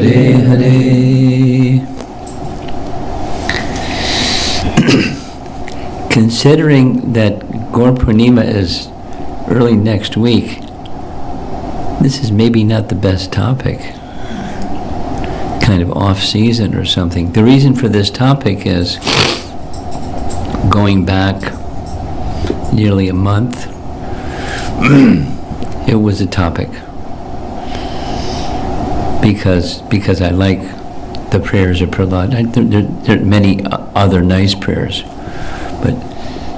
Hare Hare. Considering that Gaur Purnima is early next week, this is maybe not the best topic. Kind of off-season or something. The reason for this topic is going back nearly a month, it was a topic. Because I like the prayers of Prahalad. There are many other nice prayers, but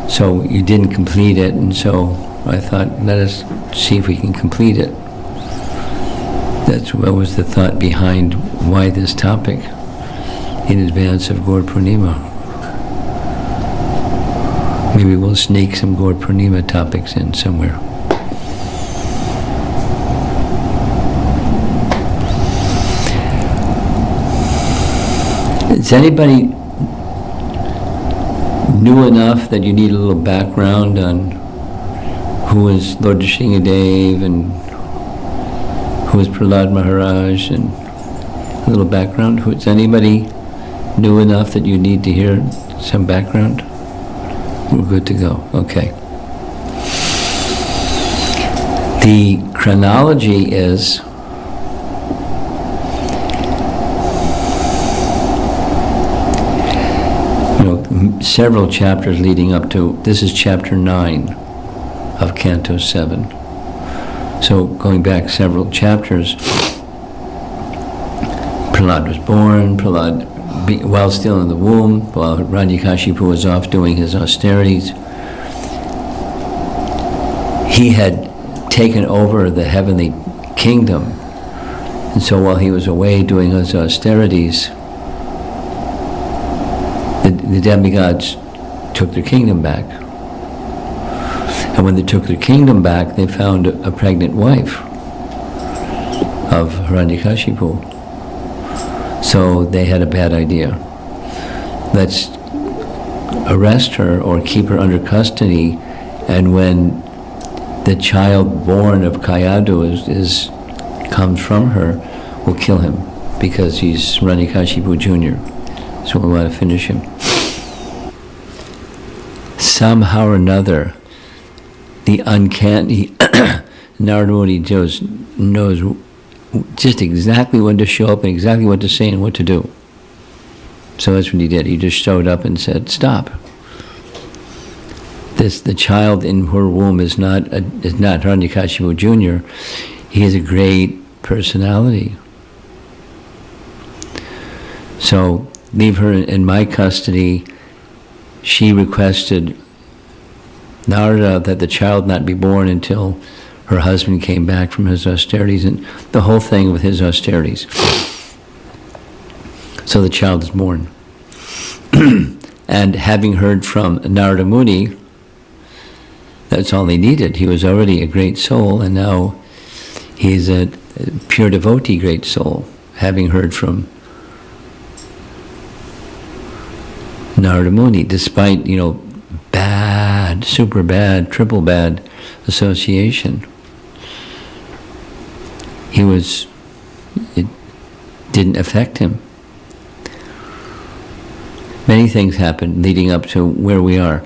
so you didn't complete it, and so I thought, let us see if we can complete it. That's what was the thought behind why this topic in advance of Gaur Purnima. Maybe we'll sneak some Gaur Purnima topics in somewhere. Is anybody new enough that you need a little background on who is Lord Nrsimhadev and who is Prahalad Maharaj, and a little background? Is anybody new enough that you need to hear some background? We're good to go. Okay. The chronology is several chapters leading up to, this is chapter 9 of Canto 7. So going back several chapters, Prahalad was born, while still in the womb, while Hiranyakashipu was off doing his austerities, he had taken over the heavenly kingdom. And so while he was away doing his austerities, the demigods took their kingdom back. And when they took their kingdom back, they found a pregnant wife of Hiranyakashipu. So they had a bad idea. Let's arrest her or keep her under custody, and when the child born of Kayadu comes from her, we'll kill him because he's Hiranyakashipu Jr. So we want to finish him. Somehow or another, the uncanny Narada Muni knows just exactly when to show up and exactly what to say and what to do. So that's what he did. He just showed up and said, "Stop. The child in her womb is not Hiranyakashipu Jr. He is a great personality. So leave her in my custody." She requested Narada that the child not be born until her husband came back from his austerities, and the whole thing with his austerities. So the child is born. And having heard from Narada Muni, that's all he needed. He was already a great soul, and now he's a pure devotee great soul, having heard from Narada Muni, despite, bad, super bad, triple bad association. It didn't affect him. Many things happened leading up to where we are.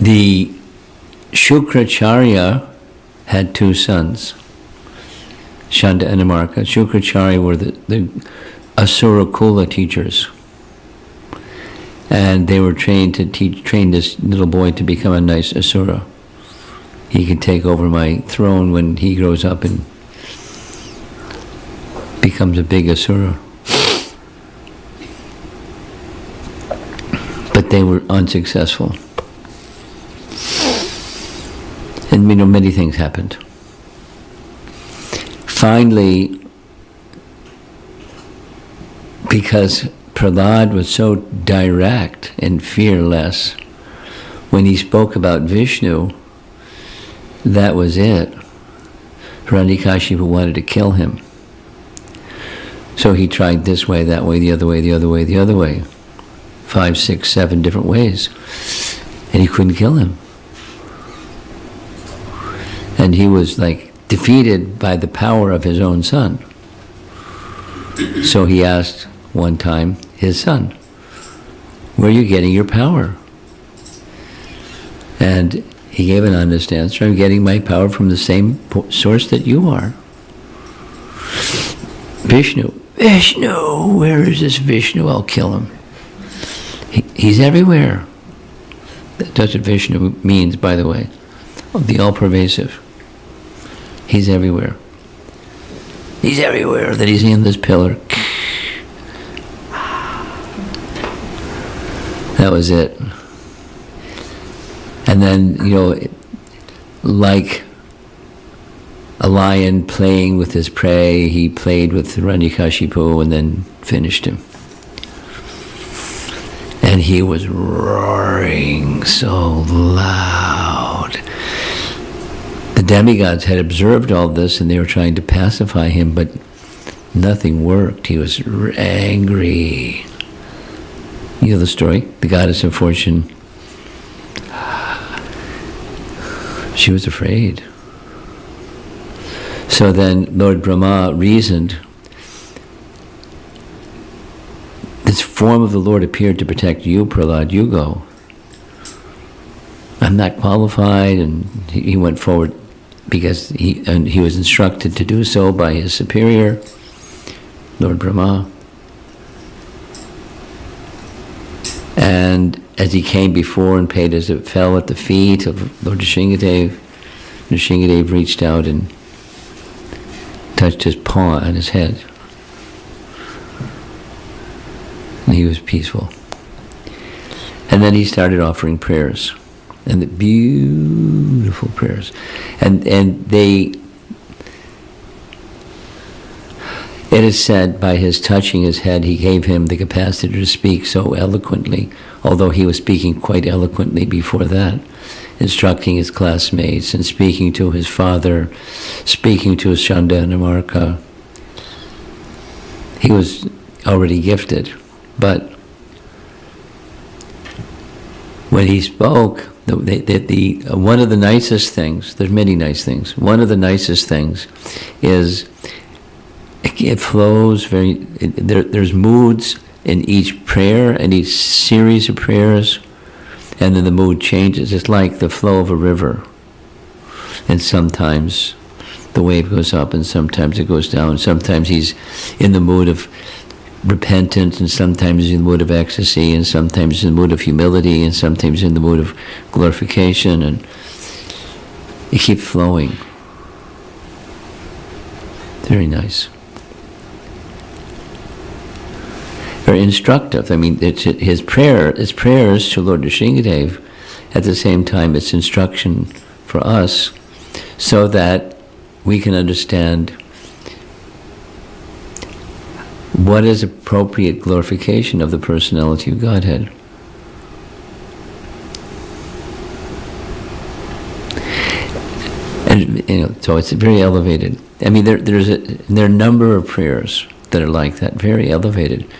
The Shukracharya had two sons, Shanda and Amarka. Shukracharya were the Asura Kula teachers. And they were trained to train this little boy to become a nice Asura. He can take over my throne when he grows up and becomes a big Asura. But they were unsuccessful. And many things happened. Finally, because Prahalad was so direct and fearless, when he spoke about Vishnu, that was it. Hiranyakashipu wanted to kill him. So he tried this way, that way, the other way, the other way, the other way. 5, 6, 7 different ways. And he couldn't kill him. And he was defeated by the power of his own son. So he asked one time his son, where are you getting your power? And he gave an honest answer, I'm getting my power from the same source that you are. Vishnu, where is this Vishnu? I'll kill him. He's everywhere. That's what Vishnu means, by the way. The all-pervasive. He's everywhere. He's everywhere, that he's in this pillar. That was it. And then, like a lion playing with his prey, he played with Hiranyakashipu and then finished him. And he was roaring so loud. The demigods had observed all this and they were trying to pacify him, but nothing worked. He was angry. You know the story? The goddess of fortune, she was afraid. So then Lord Brahma reasoned, this form of the Lord appeared to protect you, Prahalad, you go. I'm not qualified, and he went forward because he was instructed to do so by his superior, Lord Brahma. And as he came before and paid as it fell at the feet of Lord Nrsingadev, Nrsingadev reached out and touched his paw on his head. And he was peaceful. And then he started offering prayers. And the beautiful prayers. And they, it is said by his touching his head, he gave him the capacity to speak so eloquently, although he was speaking quite eloquently before that, instructing his classmates and speaking to his father, speaking to his Chandanamarka. He was already gifted, but when he spoke, one of the nicest things, there's many nice things, one of the nicest things is it flows there's moods in each prayer and each series of prayers, and then the mood changes. It's like the flow of a river, and sometimes the wave goes up and sometimes it goes down. Sometimes he's in the mood of repentance, and sometimes in the mood of ecstasy, and sometimes in the mood of humility, and sometimes in the mood of glorification, and it keeps flowing. Very nice. Very instructive. I mean, it's his prayers to Lord Nrsingadev, at the same time it's instruction for us, so that we can understand what is appropriate glorification of the personality of Godhead. And so it's very elevated. I mean, there are a number of prayers that are like that, very elevated,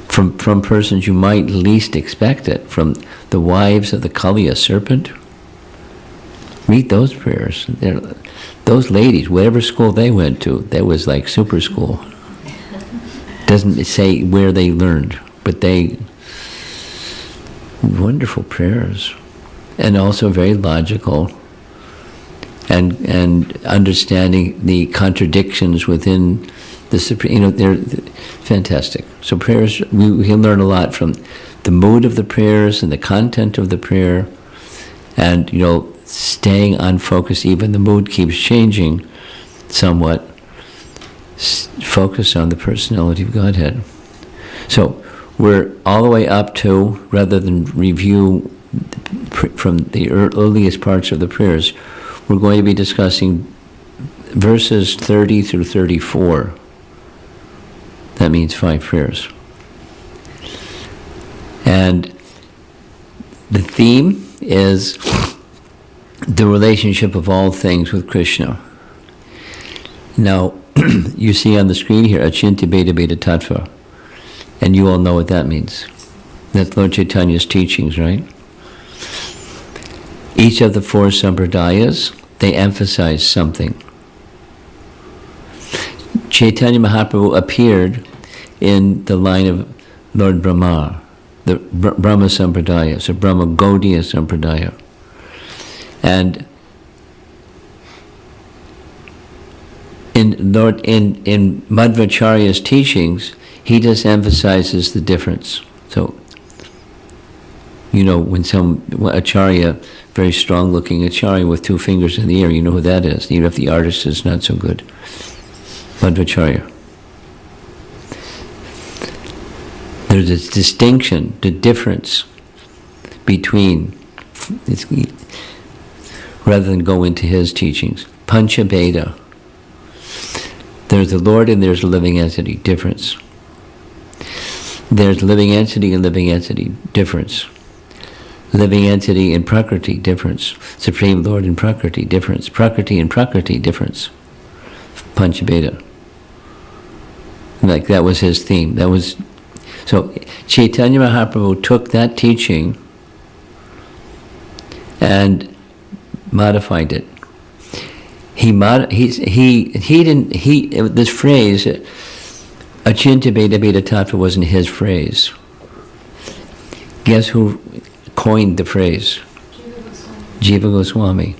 from persons you might least expect it, from the wives of the Kaliya serpent. Read those prayers. Those ladies, whatever school they went to, that was like super school. Doesn't say where they learned, but wonderful prayers, and also very logical, and understanding the contradictions within the supreme. They're fantastic. So prayers, we can learn a lot from the mood of the prayers and the content of the prayer, and staying on focus. Even the mood keeps changing somewhat. Focus on the personality of Godhead. So we're all the way up to, rather than review from the earliest parts of the prayers, we're going to be discussing verses 30 through 34. That means 5 prayers. And the theme is the relationship of all things with Krishna. Now, you see on the screen here, Achintya Bheda Bheda Tattva, and you all know what that means. That's Lord Chaitanya's teachings, right? Each of the 4 sampradayas, they emphasize something. Chaitanya Mahaprabhu appeared in the line of Lord Brahma, the Brahma Sampradaya, so Brahma Gaudiya Sampradaya. And in Madhvacharya's teachings, he just emphasizes the difference. So, when some acharya, very strong-looking acharya with 2 fingers in the air, you know who that is, even if the artist is not so good. Madhvacharya. There's a distinction, the difference between, rather than go into his teachings, Panchabheda. There's the Lord and there's a living entity, difference. There's living entity and living entity, difference. Living entity in Prakriti, difference. Supreme Lord in Prakriti, difference. Prakriti in Prakriti, difference. Panchabheda. Like that was his theme. So Chaitanya Mahaprabhu took that teaching and modified it. This phrase, Achintya Bheda Bheda Tattva, wasn't his phrase. Guess who coined the phrase? Jiva Goswami.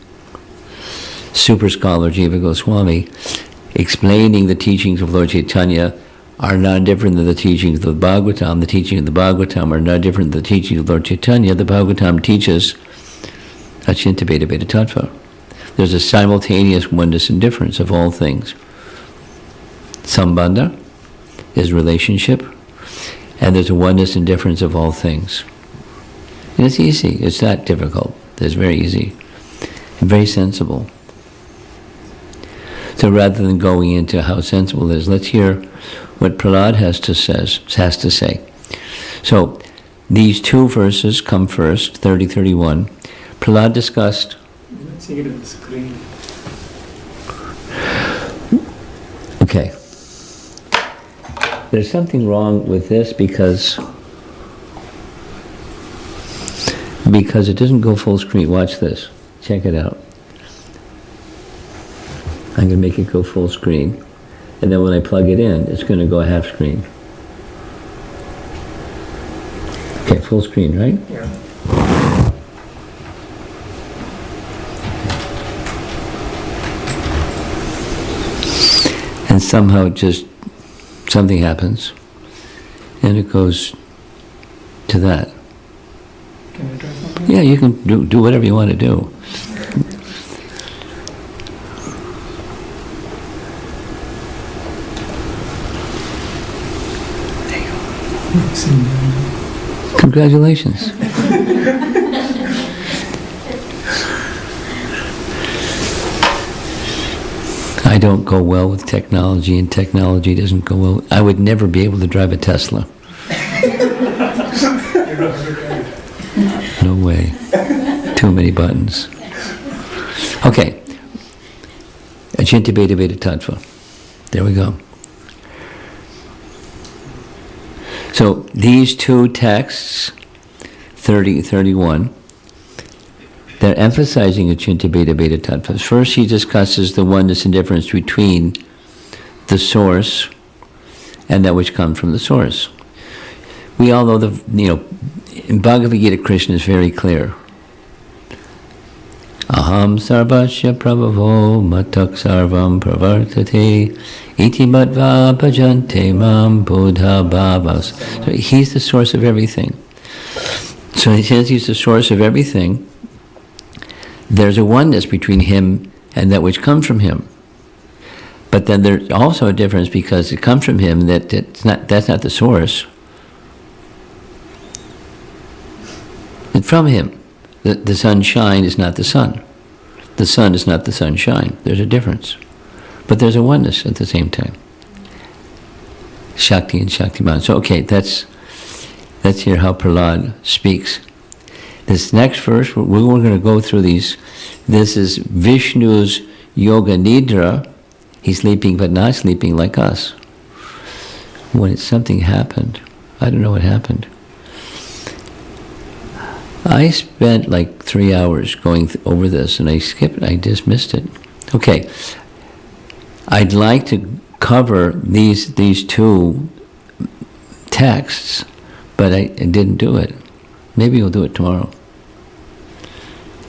Super scholar Jiva Goswami, explaining the teachings of Lord Chaitanya are not different than the teachings of the Bhagavatam. The teachings of the Bhagavatam are not different than the teachings of Lord Chaitanya. The Bhagavatam teaches Achintya Bheda Bheda Tattva. There's a simultaneous oneness and difference of all things. Sambandha is relationship, and there's a oneness and difference of all things. And it's easy. It's not difficult. It's very easy. And very sensible. So rather than going into how sensible it is, let's hear what Prahalad has to say. So these 2 verses come first, 30-31. Prahalad discussed. See it on the screen. Okay. There's something wrong with this because it doesn't go full screen. Watch this. Check it out. I'm going to make it go full screen. And then when I plug it in, it's going to go half screen. Okay, full screen, right? Yeah. And somehow just something happens and it goes to that. Can I try something? Yeah, you can do whatever you want to do. Congratulations. I don't go well with technology, and technology doesn't go well. I would never be able to drive a Tesla. No way. Too many buttons. Okay. Achintya Bheda Bheda Tattva. There we go. So these 2 texts, 30-31, they're emphasizing Achintya Bheda Bheda Tattva. First, he discusses the oneness and difference between the source and that which comes from the source. We all know in Bhagavad Gita, Krishna is very clear. Aham sarvasya prabhavo matak sarvam pravartate iti madva bhajante mam buddha bhavas. So he's the source of everything. So since he's the source of everything, there's a oneness between him and that which comes from him. But then there's also a difference because it comes from him that's not the source. It's from him. The sunshine is not the sun. The sun is not the sunshine. There's a difference. But there's a oneness at the same time. Shakti and Shaktiman. So okay, let's hear how Prahalad speaks. This next verse, we're going to go through these. This is Vishnu's Yoga Nidra. He's sleeping but not sleeping like us. When something happened, I don't know what happened. I spent like 3 hours going over this and I dismissed it. Okay, I'd like to cover these two texts, but I didn't do it. Maybe we'll do it tomorrow,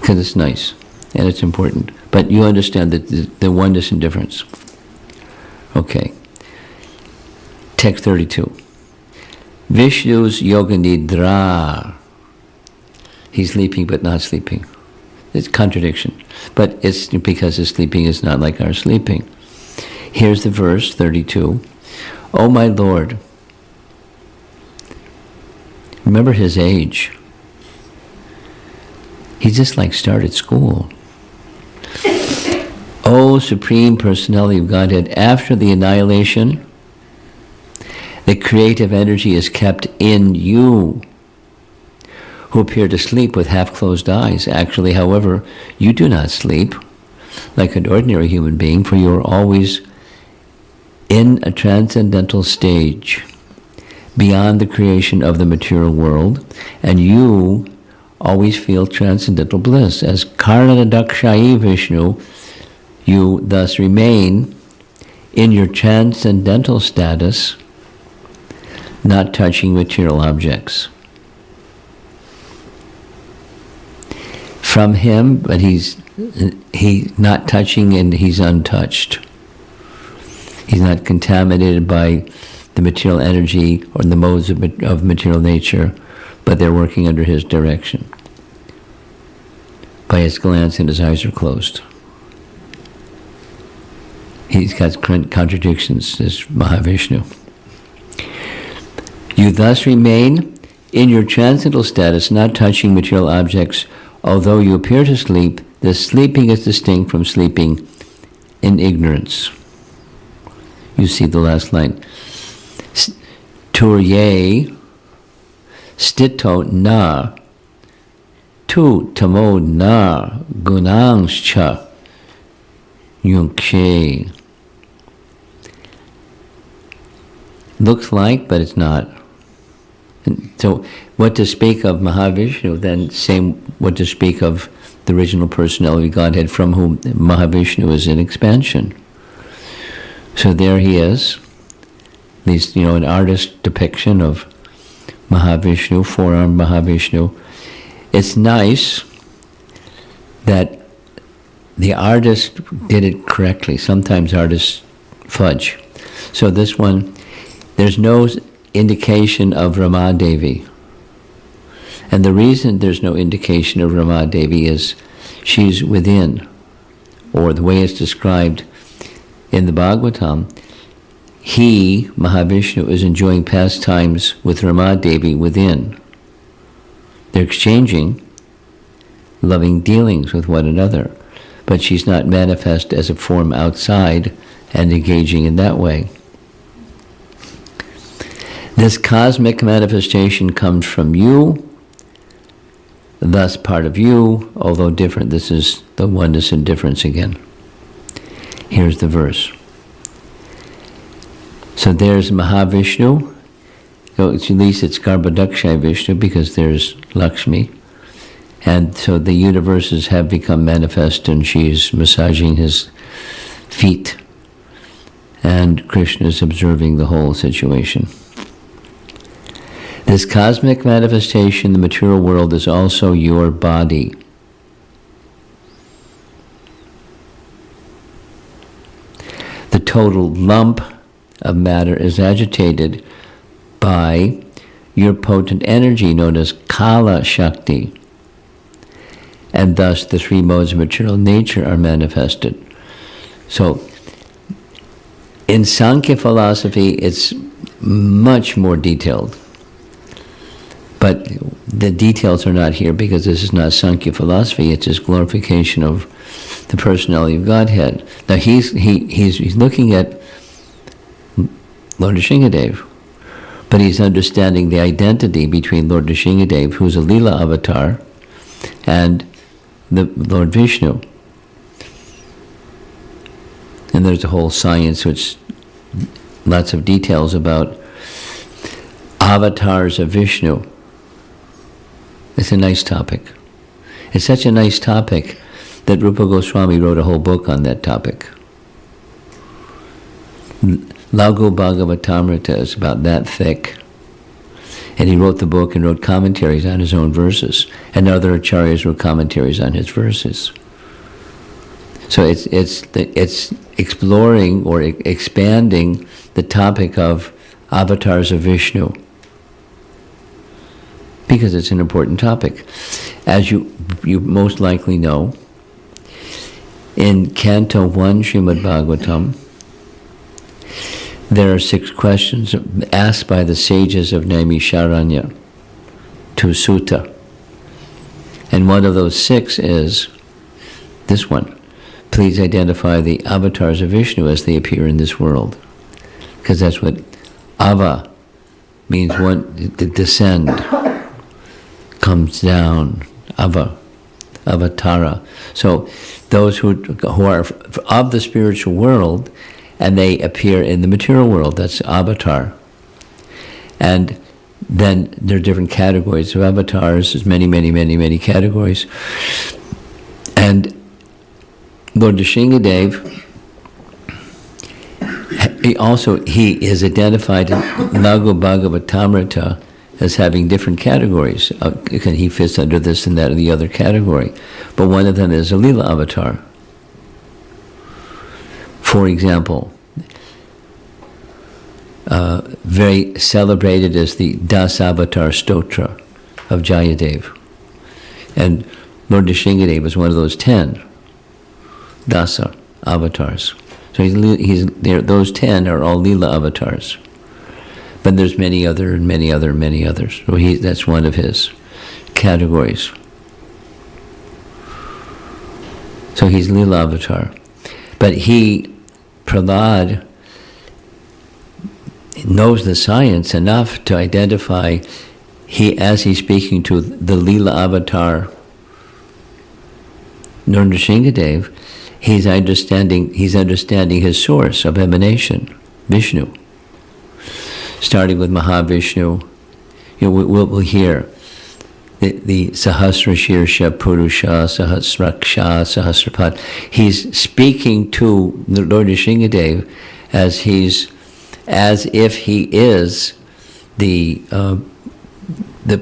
because it's nice and it's important. But you understand that the oneness and difference. Okay. Text 32. Vishnu's Yoga Nidra. He's sleeping but not sleeping. It's contradiction. But it's because his sleeping is not like our sleeping. Here's the verse, 32. Oh my Lord. Remember his age. He just like started school. O Supreme Personality of Godhead, after the annihilation, the creative energy is kept in you, who appear to sleep with half-closed eyes. Actually, however, you do not sleep like an ordinary human being, for you are always in a transcendental stage beyond the creation of the material world, and you always feel transcendental bliss. As Karnadakshayi Vishnu, you thus remain in your transcendental status, not touching material objects. From him, but he's not touching and he's untouched. He's not contaminated by the material energy or the modes of material nature, but they're working under his direction. By his glance, and his eyes are closed. He's got contradictions, this Mahavishnu. You thus remain in your transcendental status, not touching material objects. Although you appear to sleep, this sleeping is distinct from sleeping in ignorance. You see the last line. Turye stito na tu tamo na gunangscha yunkshe. Looks like, but it's not. And so what to speak of Mahavishnu, then same what to speak of the original personality Godhead, from whom Mahavishnu is an expansion. So there he is, at least, an artist depiction of Mahavishnu, four-armed Mahavishnu. It's nice that the artist did it correctly. Sometimes artists fudge. So this one, there's no indication of Rama Devi. And the reason there's no indication of Rama Devi is she's within, or the way it's described in the Bhagavatam, he, Mahavishnu, is enjoying pastimes with Rama Devi within. They're exchanging loving dealings with one another, but she's not manifest as a form outside and engaging in that way. This cosmic manifestation comes from you, thus part of you, although different. This is the oneness and difference again. Here's the verse. So there's Mahavishnu. So at least it's Garbhodakshayi Vishnu, because there's Lakshmi. And so the universes have become manifest, and she's massaging his feet. And Krishna is observing the whole situation. This cosmic manifestation in the material world is also your body. The total lump of matter is agitated by your potent energy known as Kala Shakti. And thus the three modes of material nature are manifested. So in Sankhya philosophy, it's much more detailed. But the details are not here, because this is not Sankhya philosophy. It's his glorification of the personality of Godhead. Now he's looking at Lord Nrsimhadev, but he's understanding the identity between Lord Nrsimhadev, who's a Leela avatar, and the Lord Vishnu. And there's a whole science, which lots of details about avatars of Vishnu. It's a nice topic. It's such a nice topic that Rupa Goswami wrote a whole book on that topic. Lagu Bhagavatamrita is about that thick. And he wrote the book and wrote commentaries on his own verses. And other acharyas wrote commentaries on his verses. So it's exploring or expanding the topic of avatars of Vishnu, because it's an important topic. As you most likely know, in Canto 1 Srimad Bhagavatam, there are 6 questions asked by the sages of Naimisharanya to Sutta. And one of those 6 is this one. Please identify the avatars of Vishnu as they appear in this world. Because that's what ava means, one, to descend, comes down, avatara. So those who are of the spiritual world, and they appear in the material world, that's avatar. And then there are different categories of avatars. There's many categories. And Lord Nrsingadev, he is identified in Lagu Bhagavatamrita as having different categories. He fits under this and that or the other category. But one of them is a Leela avatar. For example, very celebrated is the Das Avatar Stotra of Jayadev. And Lord Nrsingadev was one of those 10 Dasa avatars. So those 10 are all Leela avatars. But there's many others. So that's one of his categories. So he's Leela avatar. But Prahalad, knows the science enough to identify, as he's speaking to the Leela avatar, Lord Nrsingadev, he's understanding his source of emanation, Vishnu. Starting with Mahavishnu, we'll hear the Sahasra Shirsha Purusha Sahasraksha Sahasrapad. He's speaking to the Lord Nrsingadev as if he is the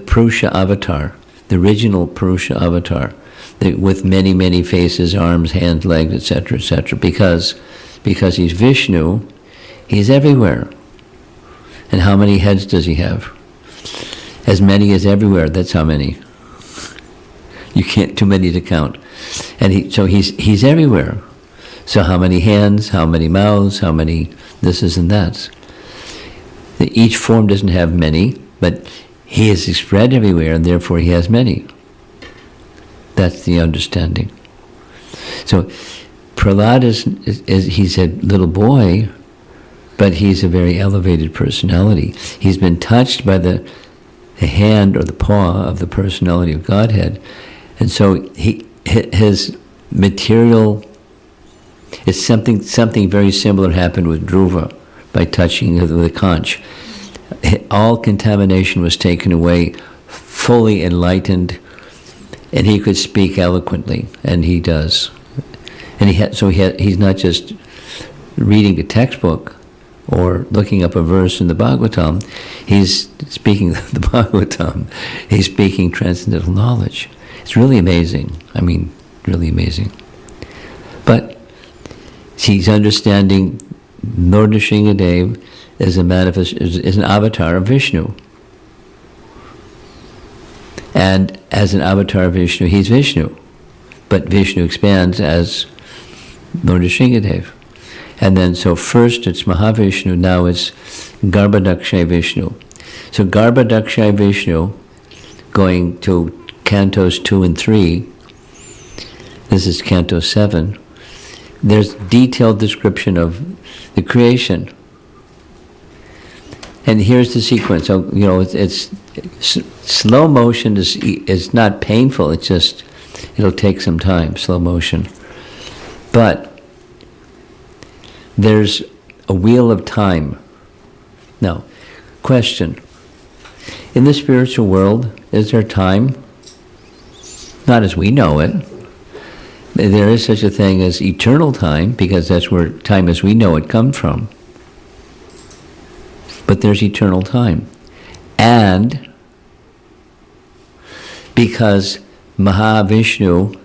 Purusha avatar, the original Purusha avatar, with many faces, arms, hands, legs, etc. Because he's Vishnu, he's everywhere. And how many heads does he have? As many as everywhere. That's how many. You can't, too many to count. And he's everywhere. So how many hands? How many mouths? How many thises and that's? Each form doesn't have many, but he is spread everywhere, and therefore he has many. That's the understanding. So Prahalad he's a little boy, but he's a very elevated personality. He's been touched by the hand or the paw of the personality of Godhead, and so his material. It's something very similar happened with Dhruva by touching the conch. All contamination was taken away, fully enlightened, and he could speak eloquently, and he does. And he's not just reading a textbook or looking up a verse in the Bhagavatam. He's speaking the Bhagavatam. He's speaking transcendental knowledge. It's really amazing. I mean, really amazing. But he's understanding Lord Nrsingadev is an avatar of Vishnu. And as an avatar of Vishnu, he's Vishnu. But Vishnu expands as Lord Nrsingadev. And then, so first it's Mahavishnu, now it's Garbhadakshay Vishnu. So Garbhadakshay Vishnu, going to Cantos 2 and 3, this is Canto 7, there's detailed description of the creation. And here's the sequence. So, it's slow motion is not painful. It's just, it'll take some time, slow motion. But there's a wheel of time. Now, question. In the spiritual world, is there time? Not as we know it. There is such a thing as eternal time, because that's where time as we know it comes from. but there's eternal time. And because Mahavishnu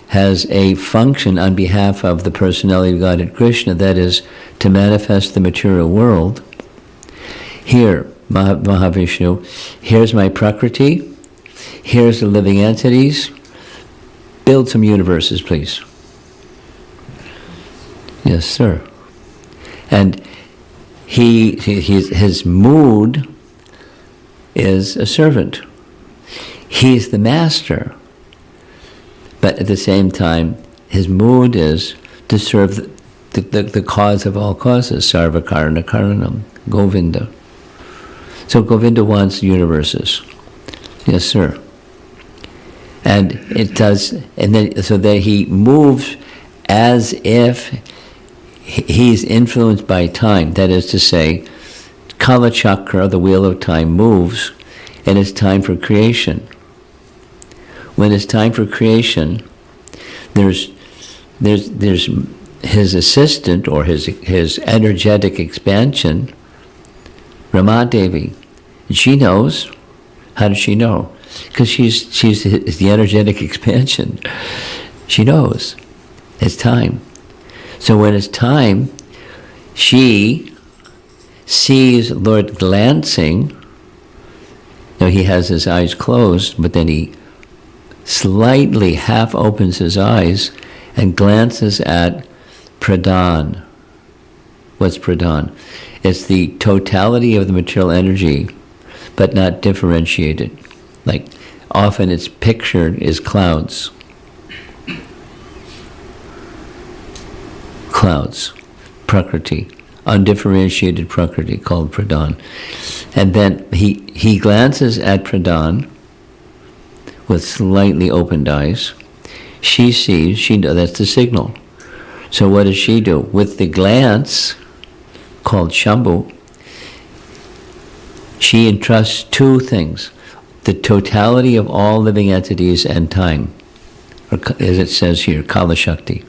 has a function on behalf of the personality of Godhead Krishna, that is, to manifest the material world, here, Mahavishnu, here's my Prakriti, here's the living entities, build some universes, please. Yes, sir. And his mood is a servant. He's the master. But at the same time, his mood is to serve the cause of all causes, Sarva Karana Karanam, Govinda. So Govinda wants universes. Yes, sir. And it does, and then so that he moves as if he's influenced by time. That is to say, Kala Chakra, the wheel of time, moves, and it's time for creation. When it's time for creation, there's his assistant or his energetic expansion, Ramadevi. And she knows. How does she know? Because she's the energetic expansion. She knows. It's time. So when it's time, she sees Lord glancing. Now he has his eyes closed, but then he slightly half opens his eyes and glances at Pradhan. What's Pradhan? It's the totality of the material energy, but not differentiated. Like, often it's pictured as clouds. Clouds, Prakriti, undifferentiated Prakriti called Pradhan. And then he glances at Pradhan with slightly opened eyes. She sees, that's the signal. So what does she do? With the glance, called Shambhu, she entrusts two things: the totality of all living entities and time, or as it says here, Kala Shakti.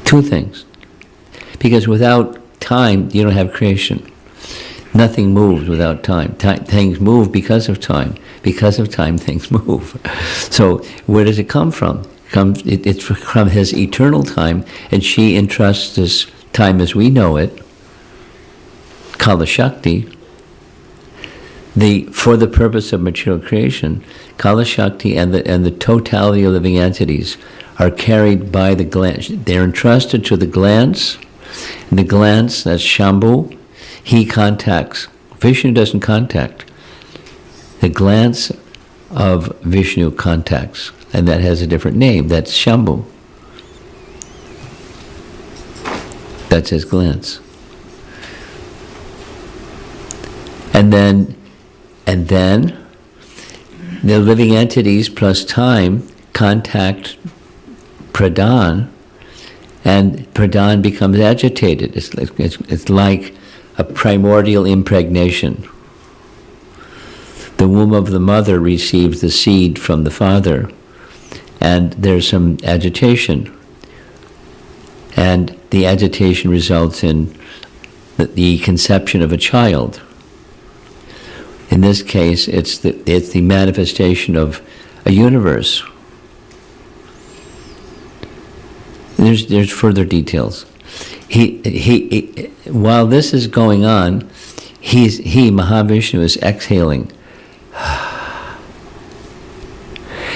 Two things. Because without time, you don't have creation. Nothing moves without time. Things move because of time. Because of time, things move. So where does it come from? It's from his eternal time, and she entrusts this time as we know it, Kala Shakti, for the purpose of material creation. Kala Shakti and the totality of living entities are carried by the glance. They're entrusted to the glance, and the glance, that's Shambhu, he contacts. Vishnu doesn't contact. The glance of Vishnu contacts, and that has a different name. That's Shambhu. That's his glance. And then the living entities plus time contact Pradhan, and Pradhan becomes agitated. It's like a primordial impregnation. The womb of the mother receives the seed from the father, and there's some agitation. And the agitation results in the conception of a child. In this case, it's the manifestation of a universe. There's further details. He while this is going on, Mahavishnu is exhaling.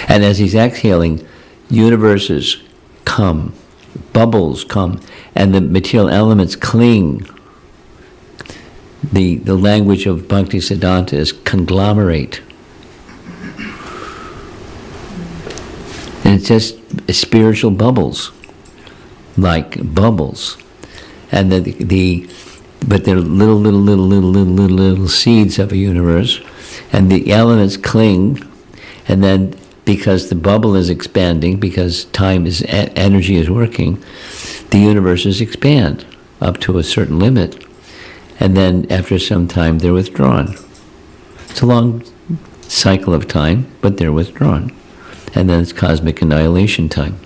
And as he's exhaling, universes come, bubbles come, and the material elements cling. The language of Bhakti Siddhanta is conglomerate. And it's just spiritual bubbles, like bubbles. And but they're little seeds of a universe, and the elements cling, and then because the bubble is expanding, because energy is working, the universes expand up to a certain limit, and then after some time they're withdrawn. It's a long cycle of time, but they're withdrawn. And then it's cosmic annihilation time.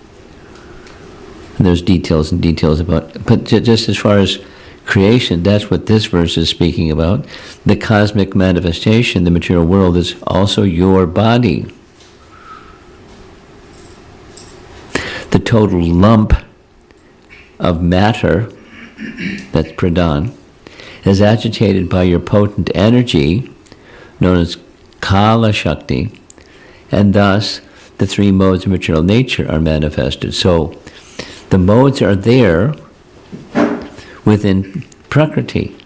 And there's details about, but just as far as creation, that's what this verse is speaking about. The cosmic manifestation, the material world, is also your body. The total lump of matter, that's pradhan, is agitated by your potent energy, known as Kala Shakti, and thus the three modes of material nature are manifested. So the modes are there within Prakriti,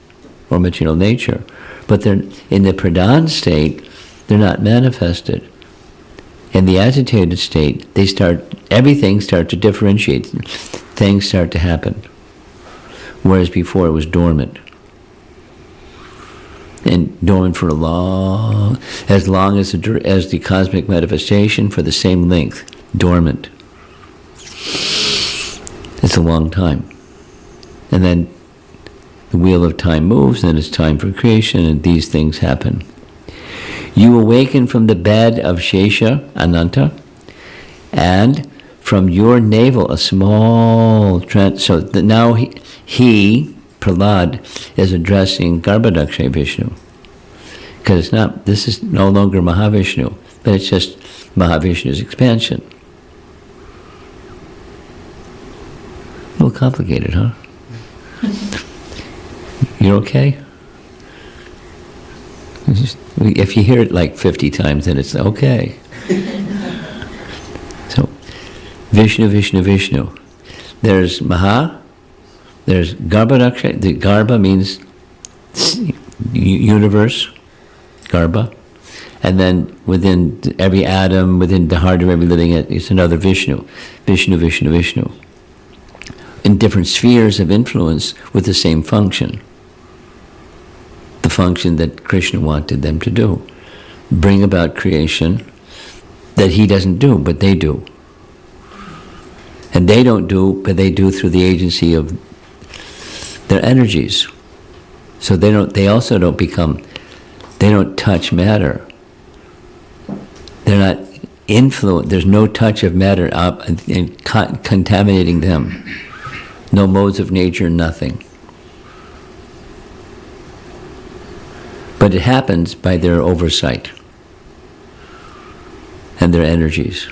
or material nature, but they're in the pradhan state, they're not manifested. In the agitated state, everything starts to differentiate, things start to happen, whereas before it was dormant. And dormant for as long as the cosmic manifestation, for the same length, dormant. It's a long time. And then the wheel of time moves, and it's time for creation, and these things happen. You awaken from the bed of Shesha, Ananta, and from your navel a small now he, Prahalad, is addressing Garbhodakshay Vishnu. Because this is no longer Mahavishnu, but it's just Mahavishnu's expansion. A little complicated, huh? You're okay? If you hear it like 50 times, then it's okay. So, Vishnu, Vishnu, Vishnu. There's Maha, there's Garbhodakshay. The Garbha means universe, Garbha. And then within every atom, within the heart of every living, it's another Vishnu. Vishnu, Vishnu, Vishnu. In different spheres of influence with the same function. The function that Krishna wanted them to do. Bring about creation that he doesn't do, but they do. And they don't do, but they do through the agency of their energies. So they also don't touch matter. They're not influenced, there's no touch of matter up and contaminating them. No modes of nature, nothing. But it happens by their oversight and their energies.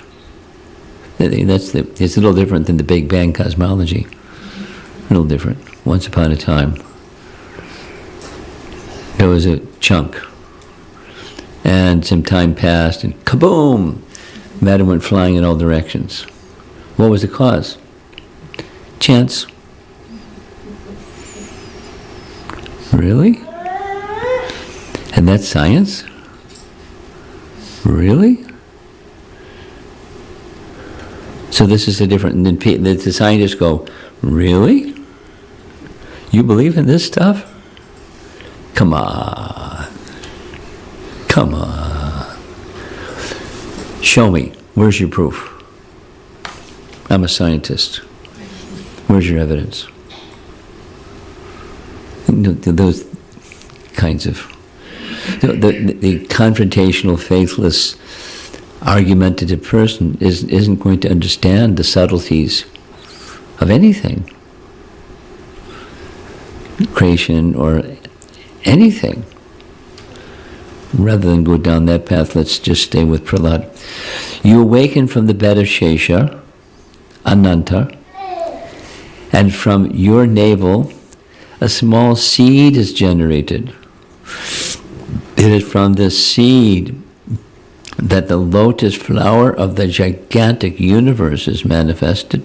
It's a little different than the Big Bang cosmology. A little different. Once upon a time, there was a chunk, and some time passed, and kaboom! Matter went flying in all directions. What was the cause? Chance. Really? And that's science? Really? So this is a different, and then the scientists go, really? You believe in this stuff? Come on. Come on. Show me. Where's your proof? I'm a scientist. Where's your evidence? Those kinds of... The confrontational, faithless, argumentative person isn't going to understand the subtleties of anything. Creation or anything. Rather than go down that path, let's just stay with Prahalad. You awaken from the bed of Shesha, Ananta, and from your navel a small seed is generated. It is from this seed that the lotus flower of the gigantic universe is manifested,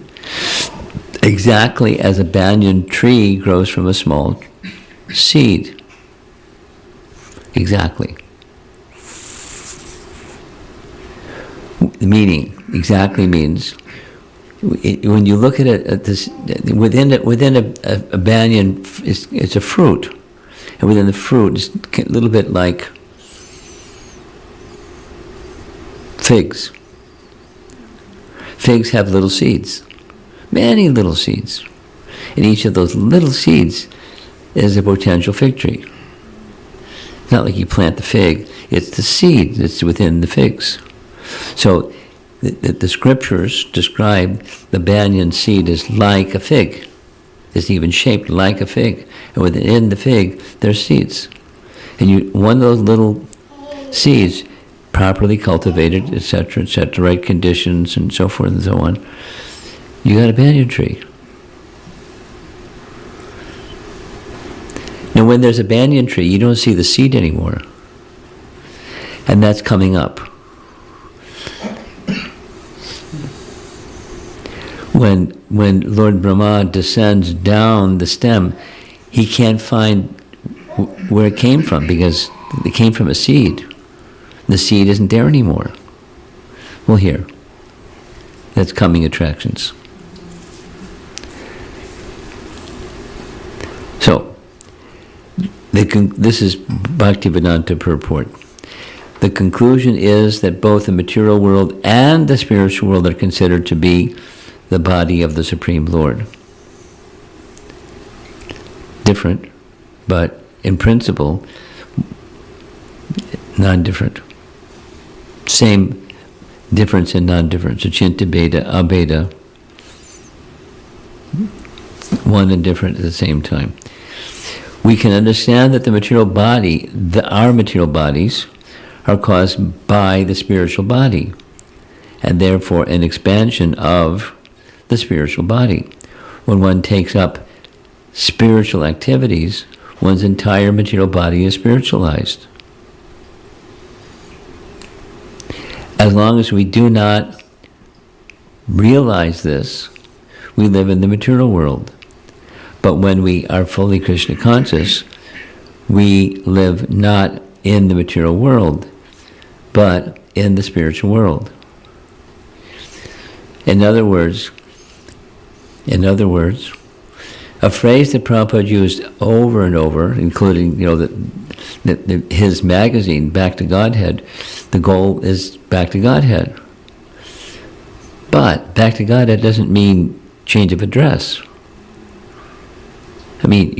exactly as a banyan tree grows from a small seed. Exactly. Meaning, exactly means, when you look at it, within a banyan, it's a fruit. And within the fruit, it's a little bit like figs. Figs have little seeds, many little seeds. And each of those little seeds is a potential fig tree. It's not like you plant the fig, it's the seed that's within the figs. So the scriptures describe the banyan seed as like a fig. is even shaped like a fig. And within the fig, there's seeds. And one of those little seeds, properly cultivated, etc., right conditions, and so forth and so on, you got a banyan tree. Now, when there's a banyan tree, you don't see the seed anymore. And that's coming up. When Lord Brahma descends down the stem, he can't find where it came from, because it came from a seed. The seed isn't there anymore. Well, here. That's coming attractions. So, this is Bhaktivedanta purport. The conclusion is that both the material world and the spiritual world are considered to be the body of the Supreme Lord. Different, but in principle, non-different. Same difference in non-difference. Achinta beta, abeda. One and different at the same time. We can understand that the material body, our material bodies, are caused by the spiritual body, and therefore an expansion of the spiritual body. When one takes up spiritual activities, one's entire material body is spiritualized. As long as we do not realize this, we live in the material world. But when we are fully Krishna conscious, we live not in the material world, but in the spiritual world. In other words, a phrase that Prabhupada used over and over, including, his magazine, Back to Godhead, the goal is back to Godhead. But back to Godhead doesn't mean change of address. I mean,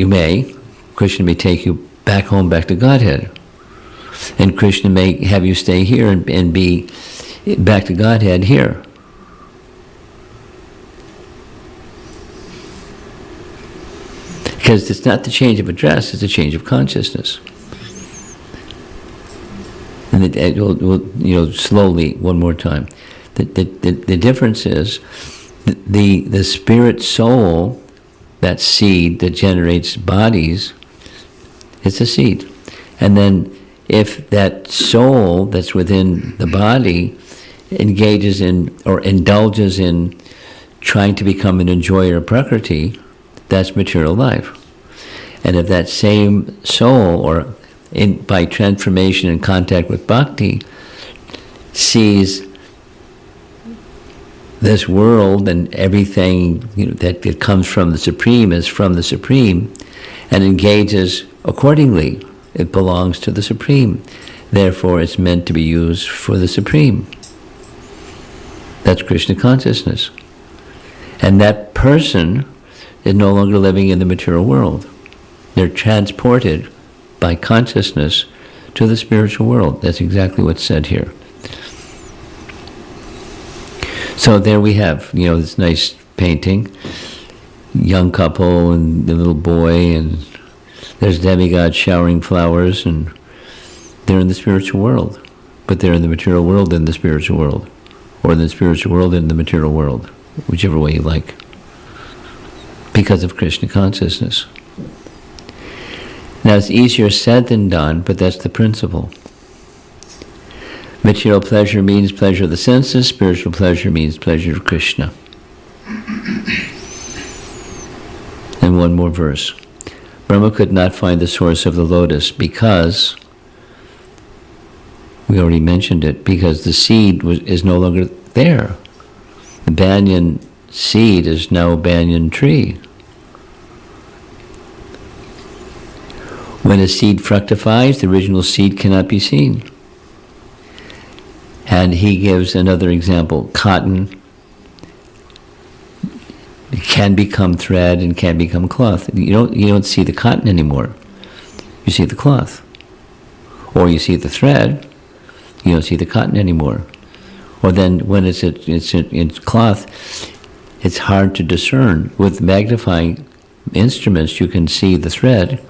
Krishna may take you back home, back to Godhead. And Krishna may have you stay here and be back to Godhead here. Because it's not the change of address, it's a change of consciousness. And it will, slowly, one more time. The difference is the spirit soul, that seed that generates bodies, it's a seed. And then if that soul that's within the body engages in or indulges in trying to become an enjoyer of Prakriti, that's material life. And if that same soul, or by transformation and contact with bhakti, sees this world and everything that comes from the Supreme is from the Supreme, and engages accordingly, it belongs to the Supreme. Therefore, it's meant to be used for the Supreme. That's Krishna consciousness. And that person is no longer living in the material world. They're transported by consciousness to the spiritual world. That's exactly what's said here. So there we have, this nice painting, young couple and the little boy, and there's demigods showering flowers, and they're in the spiritual world. But they're in the material world in the spiritual world, or in the spiritual world in the material world, whichever way you like, because of Krishna consciousness. Now, it's easier said than done, but that's the principle. Material pleasure means pleasure of the senses, spiritual pleasure means pleasure of Krishna. And one more verse. Brahma could not find the source of the lotus because, we already mentioned it, because the seed is no longer there. The banyan seed is now a banyan tree. When a seed fructifies, the original seed cannot be seen. And he gives another example. Cotton can become thread and can become cloth. You don't see the cotton anymore. You see the cloth. Or you see the thread, you don't see the cotton anymore. Or then when it's cloth, it's hard to discern. With magnifying instruments, you can see the thread,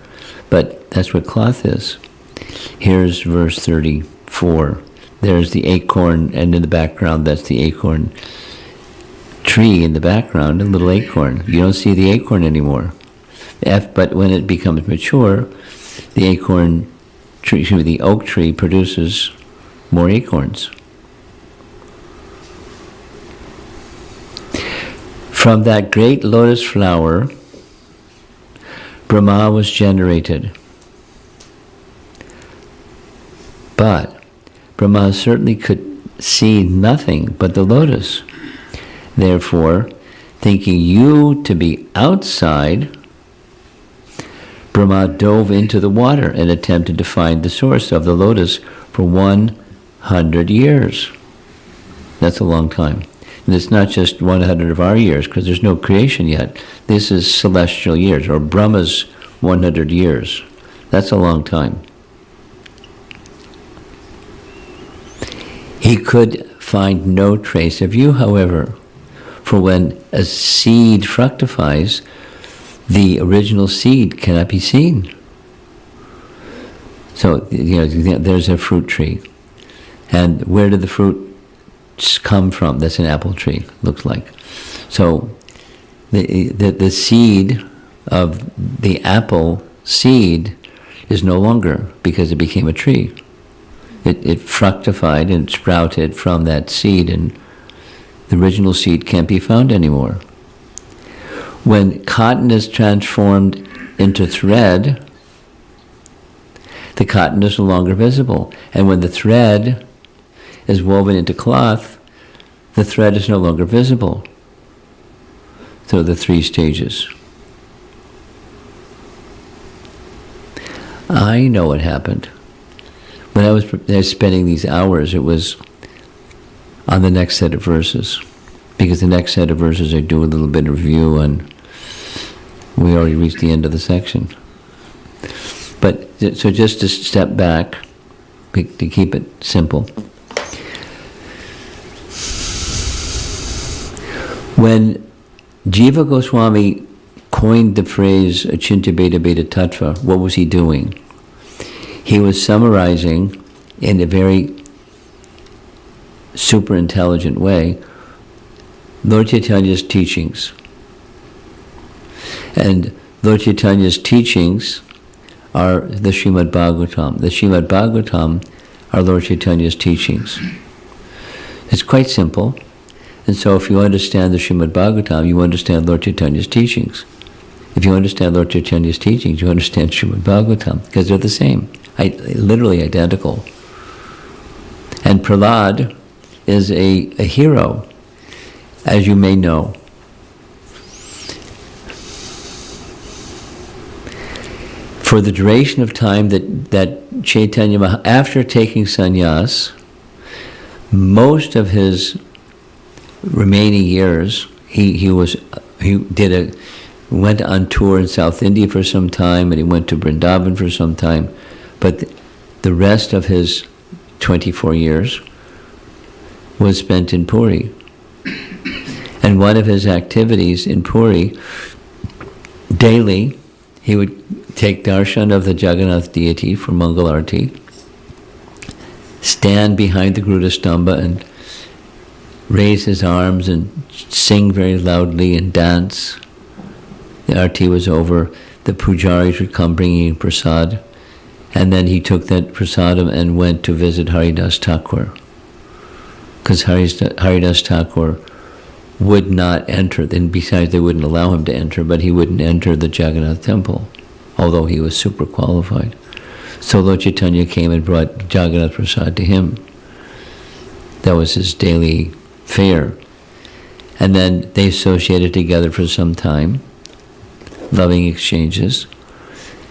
but that's what cloth is. Here's verse 34. There's the acorn, and in the background, that's the acorn tree in the background, a little acorn. You don't see the acorn anymore. But when it becomes mature, the acorn tree, the oak tree produces more acorns. From that great lotus flower, Brahma was generated. But Brahma certainly could see nothing but the lotus. Therefore, thinking you to be outside, Brahma dove into the water and attempted to find the source of the lotus for 100 years. That's a long time. And it's not just 100 of our years, because there's no creation yet. This is celestial years, or Brahma's 100 years. That's a long time. He could find no trace of you, however, for when a seed fructifies, the original seed cannot be seen. So, there's a fruit tree. And where did the fruit come from? That's an apple tree, looks like. So, the seed of the apple seed is no longer, because it became a tree. It fructified and sprouted from that seed, and the original seed can't be found anymore. When cotton is transformed into thread, the cotton is no longer visible. And when the thread is woven into cloth, the thread is no longer visible. So the 3 stages. I know what happened. When I was spending these hours, it was on the next set of verses. Because the next set of verses I do a little bit of review, and we already reached the end of the section. But, so just to step back, to keep it simple. When Jiva Goswami coined the phrase Achintya Bheda Bheda Tattva, what was he doing? He was summarizing in a very super intelligent way Lord Chaitanya's teachings. And Lord Chaitanya's teachings are the Srimad Bhagavatam. The Srimad Bhagavatam are Lord Chaitanya's teachings. It's quite simple. And so if you understand the Srimad Bhagavatam, you understand Lord Chaitanya's teachings. If you understand Lord Chaitanya's teachings, you understand Srimad Bhagavatam, because they're the same, literally identical. And Prahalad is a hero, as you may know. For the duration of time that Chaitanya, after taking sannyas, most of his remaining years, he went on tour in South India for some time, and he went to Vrindavan for some time, but the rest of his 24 years was spent in Puri. And one of his activities in Puri, daily, he would take darshan of the Jagannath deity for Mangal Arati, stand behind the Garuda Stamba and raise his arms and sing very loudly and dance. The Arati was over, the pujaris would come bringing prasad, and then he took that prasadam and went to visit Haridas Thakur. Because Haridas Thakur would not enter, and besides they wouldn't allow him to enter, but he wouldn't enter the Jagannath temple, although he was super qualified. So Lord Chaitanya came and brought Jagannath Prasad to him. That was his daily fare. And then they associated together for some time, loving exchanges.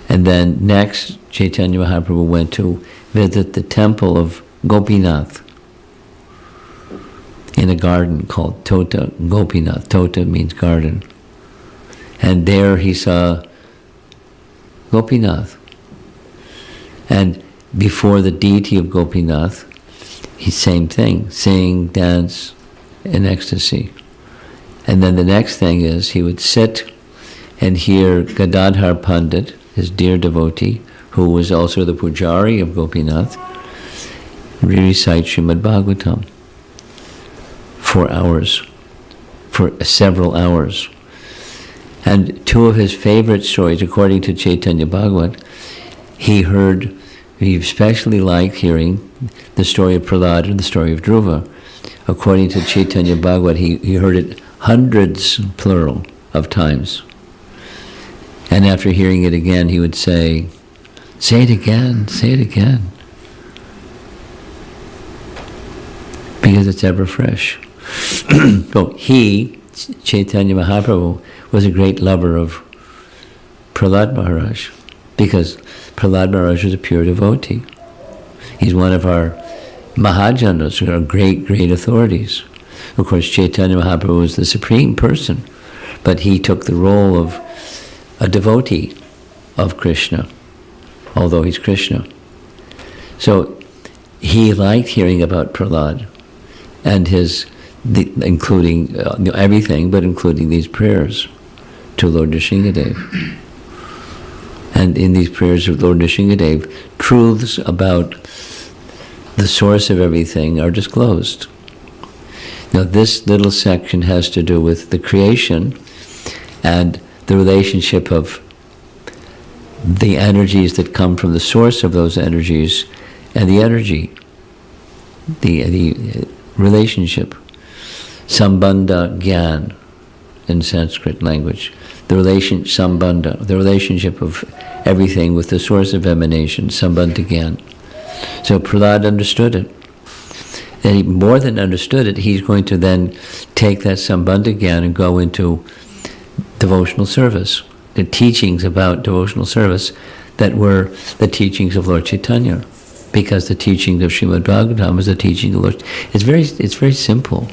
And then next, Chaitanya Mahaprabhu went to visit the temple of Gopinath in a garden called Tota Gopinath. Tota means garden. And there he saw Gopinath. And before the deity of Gopinath, same thing, sing, dance, in ecstasy. And then the next thing is he would sit And here Gadadhar Pandit, his dear devotee, who was also the pujari of Gopinath, recites Srimad Bhagavatam for hours, for several hours. And two of his favorite stories, according to Chaitanya Bhagavat, he especially liked hearing the story of Prahalad and the story of Dhruva. According to Chaitanya Bhagavat, he heard it hundreds, plural, of times. And after hearing it again, he would say it again, say it again. Because it's ever fresh. So he, Chaitanya Mahaprabhu, was a great lover of Prahalad Maharaj, because Prahalad Maharaj was a pure devotee. He's one of our Mahajanas, who are great, great authorities. Of course, Chaitanya Mahaprabhu was the supreme person, but he took the role of a devotee of Krishna, although he's Krishna. So he liked hearing about Prahalad and including everything, but including these prayers to Lord Nrsingadev. And in these prayers of Lord Nrsingadev, truths about the source of everything are disclosed. Now this little section has to do with the creation and the relationship of the energies that come from the source of those energies and the energy, the relationship, sambandha gyan in Sanskrit language, sambandha, the relationship of everything with the source of emanation, sambandha gyan. So Prahalad understood it. And he more than understood it, he's going to then take that sambandha gyan and go into devotional service, the teachings about devotional service that were the teachings of Lord Chaitanya, because the teaching of Srimad Bhagavatam is the teaching of Lord. It's very simple.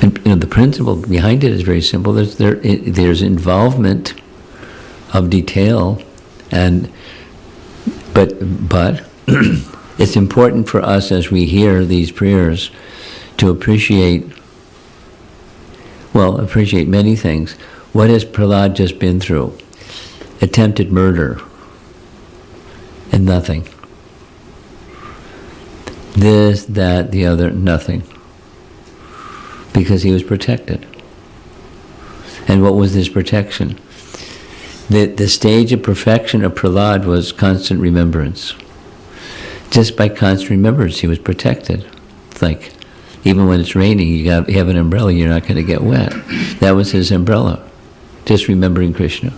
And the principle behind it is very simple. There's involvement of detail, but it's important for us as we hear these prayers to appreciate many things. What has Prahalad just been through? Attempted murder and nothing. This, that, the other, nothing. Because he was protected. And what was this protection? The stage of perfection of Prahalad was constant remembrance. Just by constant remembrance, he was protected. It's like, even when it's raining, you have an umbrella, you're not going to get wet. That was his umbrella, just remembering Krishna.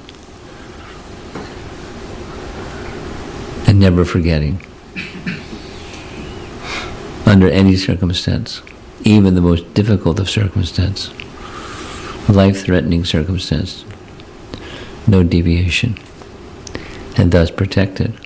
And never forgetting. Under any circumstance, even the most difficult of circumstance, life-threatening circumstance, no deviation, and thus protected.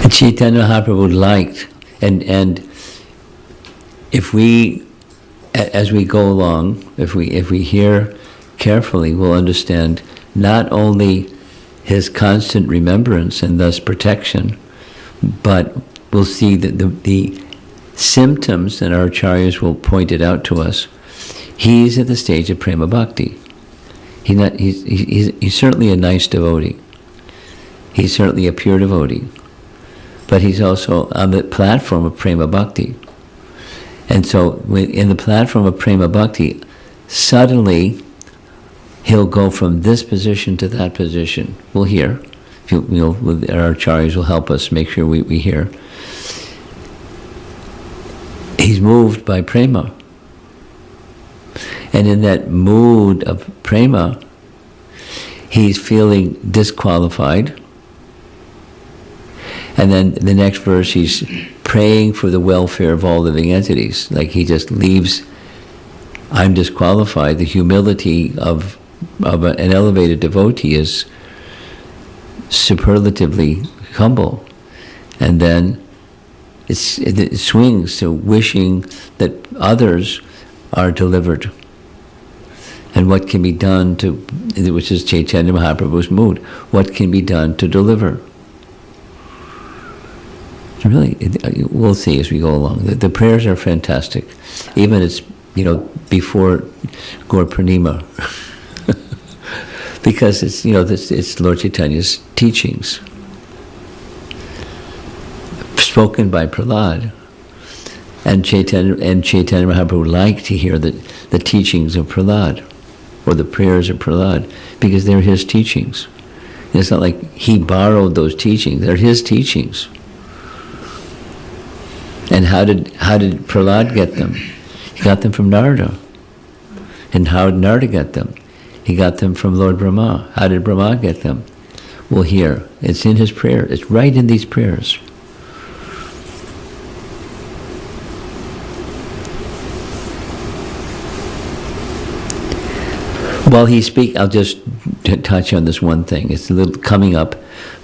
And Chaitanya Mahaprabhu liked, and if we, as we go along, if we hear carefully, we'll understand not only his constant remembrance and thus protection, but we'll see that the symptoms, and our acharyas will point it out to us. He's at the stage of prema bhakti. He's certainly a nice devotee. He's certainly a pure devotee. But he's also on the platform of prema bhakti. And so in the platform of prema bhakti, suddenly he'll go from this position to that position. We'll hear. Our acharyas will help us make sure we hear. He's moved by prema. And in that mood of prema, he's feeling disqualified. And then the next verse, he's praying for the welfare of all living entities. Like he just leaves, I'm disqualified. The humility of an elevated devotee is superlatively humble. And then it swings to wishing that others are delivered. And what can be done to, which is Chaitanya Mahaprabhu's mood, what can be done to deliver? Really, we'll see as we go along. The prayers are fantastic. Even it's, before Gaur Purnima. Because it's, it's Lord Chaitanya's teachings. Spoken by Prahalad. And Chaitanya Mahaprabhu liked to hear the teachings of Prahalad, or the prayers of Prahalad, because they're his teachings. And it's not like he borrowed those teachings, they're his teachings. And how did Prahalad get them? He got them from Narada. And how did Narada get them? He got them from Lord Brahma. How did Brahma get them? Well, here, it's in his prayer. It's right in these prayers. While he speaks, I'll just touch on this one thing. It's a little coming up.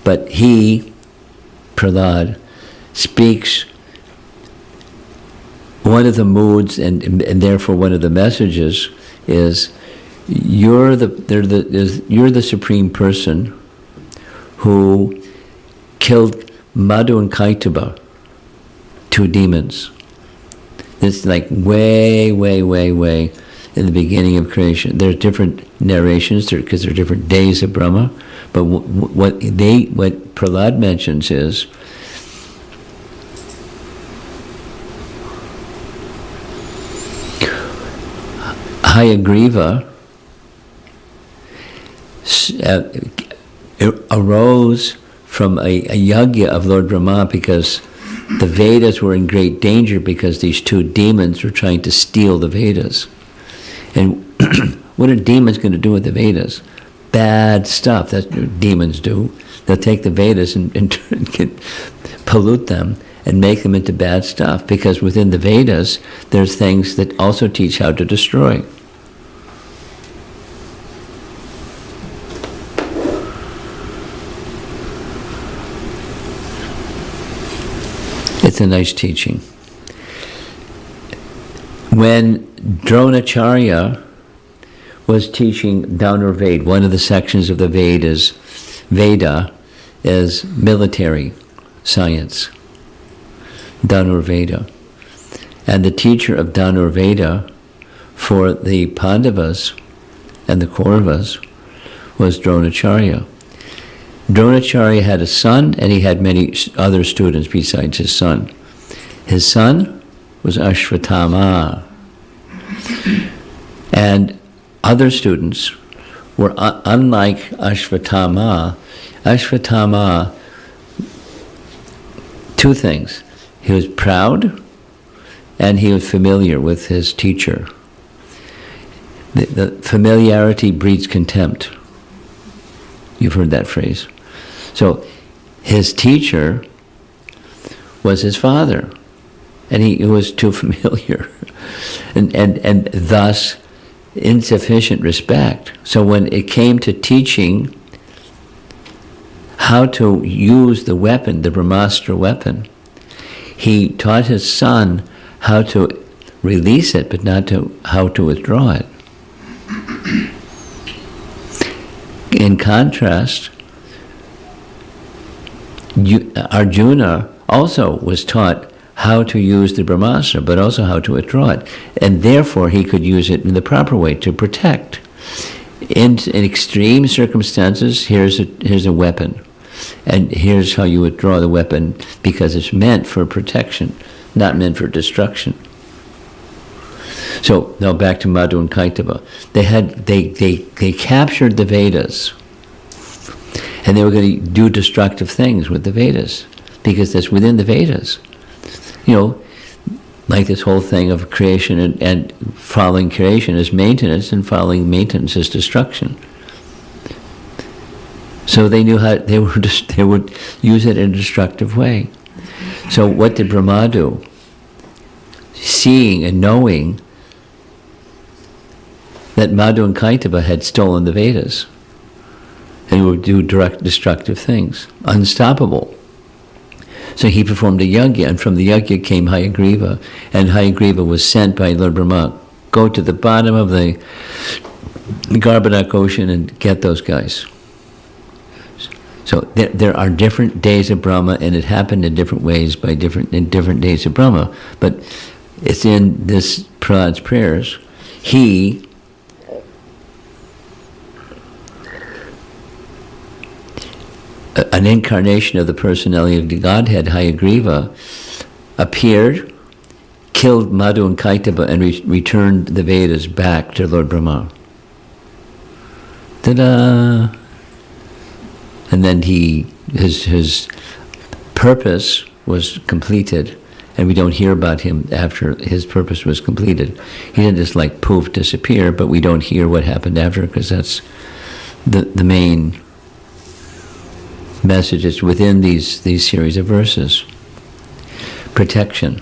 But he, Prahalad, speaks one of the moods, and therefore one of the messages is, you're the supreme person who killed Madhu and Kaitaba, two demons. It's like way in the beginning of creation. There's different narrations because there are different days of Brahma, but what Prahalad mentions is Hayagriva arose from a yajna of Lord Brahma because the Vedas were in great danger because these two demons were trying to steal the Vedas. And what are demons going to do with the Vedas? Bad stuff. That's what demons do. They'll take the Vedas and pollute them and make them into bad stuff, because within the Vedas there's things that also teach how to destroy. It's a nice teaching. When Dronacharya was teaching Dhanurveda, one of the sections of the Veda is military science, Dhanurveda. And the teacher of Dhanurveda for the Pandavas and the Kauravas was Dronacharya. Dronacharya had a son, and he had many other students besides his son. His son was Ashvatthama. And other students were unlike Ashvatthama. Ashvatthama, two things. He was proud, and he was familiar with his teacher. The familiarity breeds contempt. You've heard that phrase. So his teacher was his father, and he was too familiar, and thus insufficient respect. So when it came to teaching how to use the weapon, the Brahmastra weapon, he taught his son how to release it, but not how to withdraw it. In contrast, Arjuna also was taught how to use the Brahmastra, but also how to withdraw it. And therefore he could use it in the proper way to protect. In extreme circumstances, here's a weapon. And here's how you withdraw the weapon, because it's meant for protection, not meant for destruction. So now back to Madhu and Kaitaba. They captured the Vedas, and they were going to do destructive things with the Vedas, because that's within the Vedas. Like this whole thing of creation and following creation is maintenance, and following maintenance is destruction. So they knew how they would use it in a destructive way. So what did Brahma do? Seeing and knowing that Madhu and Kaitaba had stolen the Vedas, and would do direct destructive things, unstoppable. So he performed a yajna, and from the yajna came Hayagriva, and Hayagriva was sent by Lord Brahma, go to the bottom of the the Garbadak Ocean and get those guys. So there are different days of Brahma, and it happened in different ways in different days of Brahma. But it's in this Prahalad's prayers. An incarnation of the personality of the Godhead, Hayagriva, appeared, killed Madhu and Kaitaba, and returned the Vedas back to Lord Brahma. Ta-da! And then his purpose was completed, and we don't hear about him after his purpose was completed. He didn't just like poof disappear, but we don't hear what happened after, because that's the main messages within these series of verses. Protection.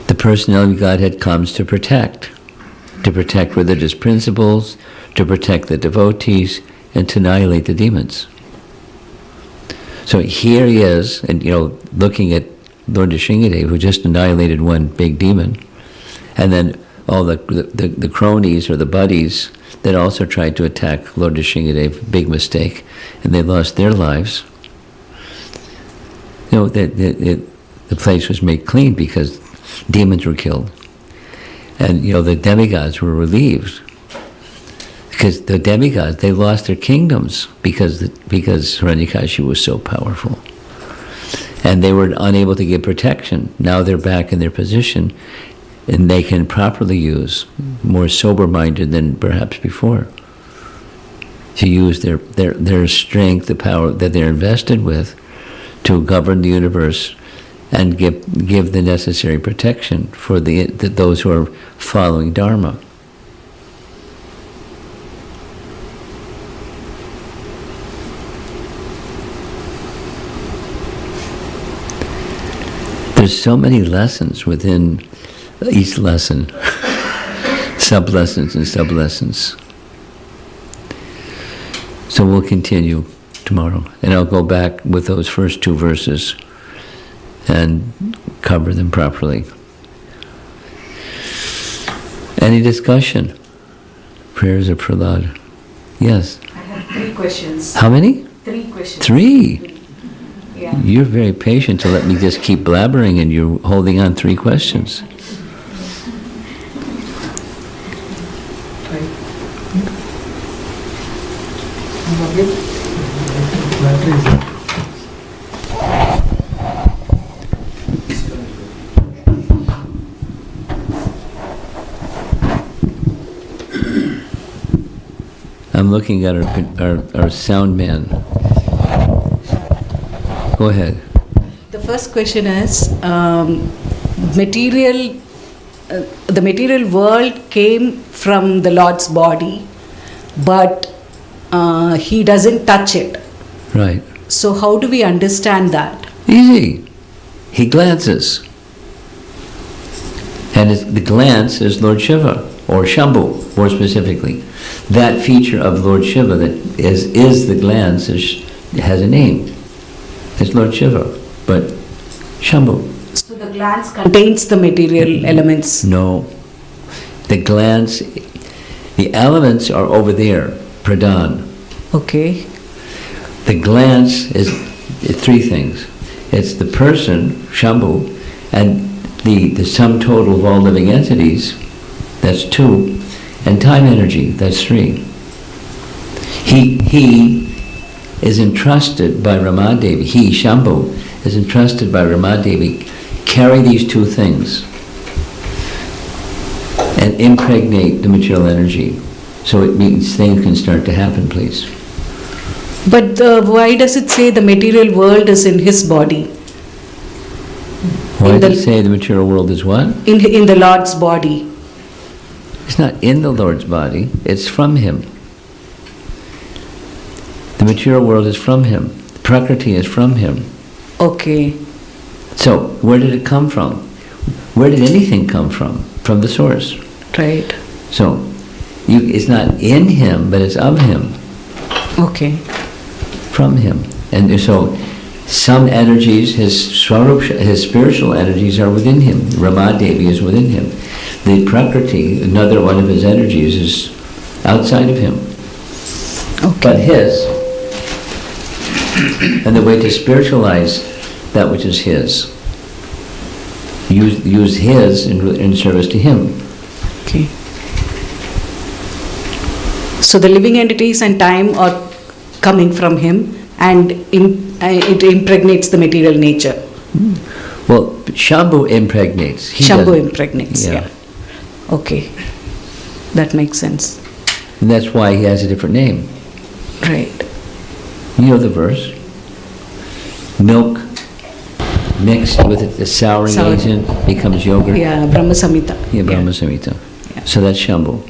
The personality of Godhead comes to protect religious principles, to protect the devotees, and to annihilate the demons. So here he is, and looking at Lord Nrsimhadev, who just annihilated one big demon, and then all the cronies or the buddies that also tried to attack Lord Nrsimhadev, big mistake, and they lost their lives. The place was made clean because demons were killed. And the demigods were relieved. Because the demigods, they lost their kingdoms because Hiranyakashipu was so powerful. And they were unable to give protection. Now they're back in their position, and they can properly use, more sober-minded than perhaps before, to use their strength, the power that they're invested with, to govern the universe and give the necessary protection for those who are following Dharma. There's so many lessons within each lesson, sub-lessons and sub-lessons. So we'll continue tomorrow, and I'll go back with those first two verses and cover them properly. Any discussion? Prayers of Prahalad. Yes? I have 3 questions. How many? 3 questions. 3? Yeah. You're very patient to let me just keep blabbering, and you're holding on 3 questions. I'm looking at our sound man. Go ahead. The first question is, the material world came from the Lord's body, but he doesn't touch it. Right. So how do we understand that? Easy. He glances. And the glance is Lord Shiva, or Shambhu, more specifically. That feature of Lord Shiva that is the glance has a name. It's Lord Shiva, but Shambhu. So the glance contains the material elements. No. The glance, the elements are over there, Pradhan. Okay. The glance is 3 things. It's the person, Shambhu, and the sum total of all living entities, that's 2, and time energy, that's 3. He is entrusted by Ramadevi, he, Shambhu, is entrusted by Ramadevi, carry these 2 things and impregnate the material energy, so it means things can start to happen, please. But why does it say the material world is in his body? Why does it say the material world is what? In the Lord's body. It's not in the Lord's body, it's from him. The material world is from him. Prakriti is from him. Okay. So, where did it come from? Where did anything come from? From the source. Right. So, it's not in him, but it's of him. Okay. From him. And so, some energies, his spiritual energies are within him. Ramadevi is within him. the Prakriti, another one of his energies, is outside of him. Okay. But his. And the way to spiritualize that which is his. Use his in service to him. Okay. So the living entities and time are coming from him, and it impregnates the material nature. Well, Shambhu impregnates. Shambhu impregnates, Yeah. yeah. Okay. That makes sense. And that's why he has a different name. Right. You know the verse? Milk mixed with the souring Sour. agent becomes yogurt. Yeah, Brahma Samhita. Yeah, Brahma Samhita. Yeah. So that's Shambhu.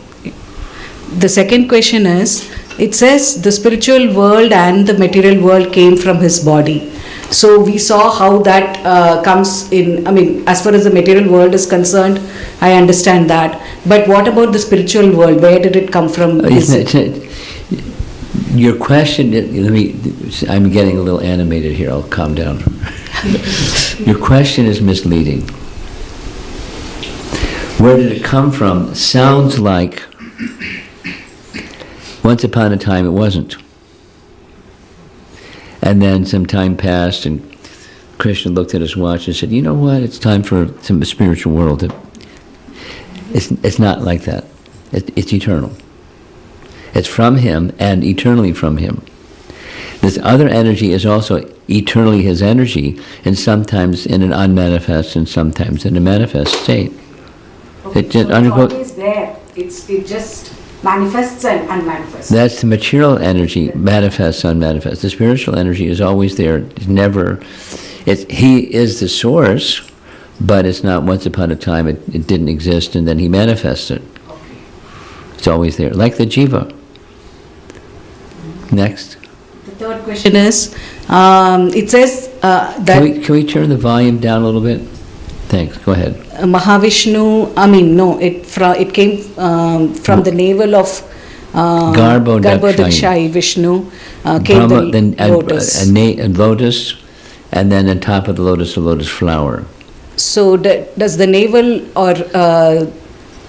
The second question is, it says the spiritual world and the material world came from his body. So we saw how that comes in, I mean, as far as the material world is concerned, I understand that. But what about the spiritual world? Where did it come from? Your question, I'm getting a little animated here, I'll calm down. Your question is misleading. Where did it come from? Sounds like once upon a time it wasn't. And then some time passed and Krishna looked at his watch and said, you know what, it's time for some spiritual world. It's not like that. It's eternal. It's from him and eternally from him. This other energy is also eternally his energy, and sometimes in an unmanifest and sometimes in a manifest state. Okay, It just so undergoes. it's always there. It just manifests and unmanifests. That's the material energy, manifests, unmanifests. The spiritual energy is always there. It's never. He is the source, but it's not once upon a time it didn't exist and then he manifests it. Okay. It's always there, like the jiva. Next. The third question is, it says that Can we turn the volume down a little bit? Thanks. Go ahead. Mahavishnu, it came from the navel of Garbhodakshai Vishnu, came Brahma, the then lotus. a lotus, and then on top of the lotus, a lotus flower. So does the navel or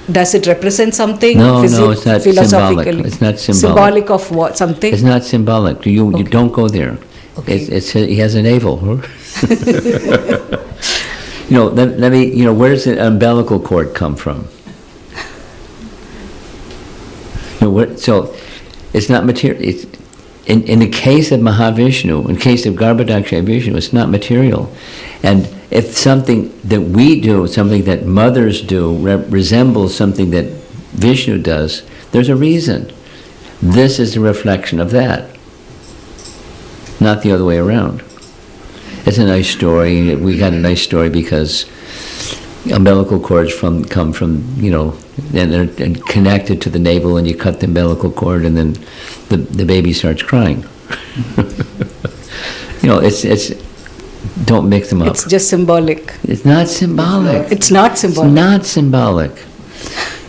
does it represent something? No, it's not symbolic. It's not symbolic. Symbolic of what? Something? It's not symbolic. You Okay. don't go there. Okay. He has a navel. Let me, where does the umbilical cord come from? So it's not material. In the case of Mahavishnu, in the case of Garbhodakshai Vishnu, it's not material. And if something that we do, something that mothers do, resembles something that Vishnu does, there's a reason. This is a reflection of that, not the other way around. It's a nice story. We got a nice story because umbilical cords come from, and they're connected to the navel, and you cut the umbilical cord, and then the baby starts crying. It's don't mix them up. It's just symbolic. It's not symbolic. It's not symbolic. It's not symbolic.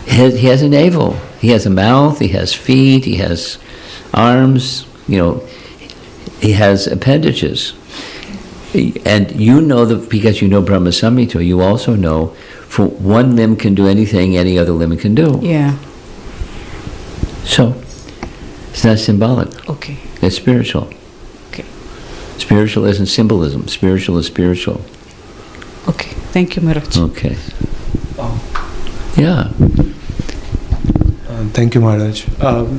He has a navel. He has a mouth. He has feet. He has arms. He has appendages. And because you know Brahma Samhita, you also know for one limb can do anything any other limb can do. Yeah. So, it's not symbolic. Okay. It's spiritual. Okay. Spiritual isn't symbolism. Spiritual is spiritual. Okay. Thank you, Maharaj. Okay. Yeah. Thank you, Maharaj.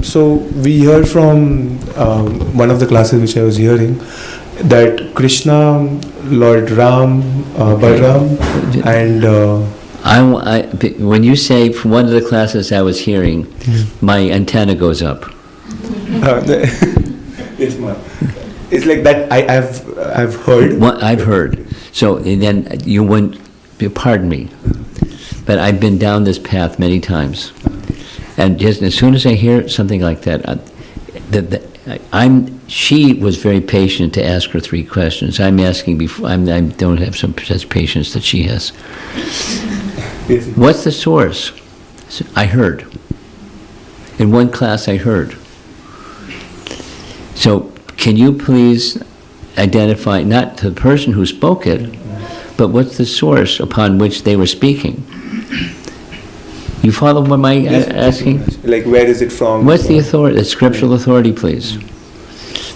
So we heard from one of the classes which I was hearing that Krishna, Lord Ram, Balaram, and when you say from one of the classes I was hearing, my antenna goes up. Yes, ma'am. It's like that. I've heard. What I've heard. So and then you wouldn't. Pardon me, but I've been down this path many times, and just as soon as I hear something like that, She was very patient to ask her 3 questions. I'm asking before. I don't have such patience that she has. Yes. What's the source? I heard. In one class, I heard. So, can you please identify not the person who spoke it, but what's the source upon which they were speaking? You follow what am I asking? Like, where is it from? What's the authority, the scriptural authority, please?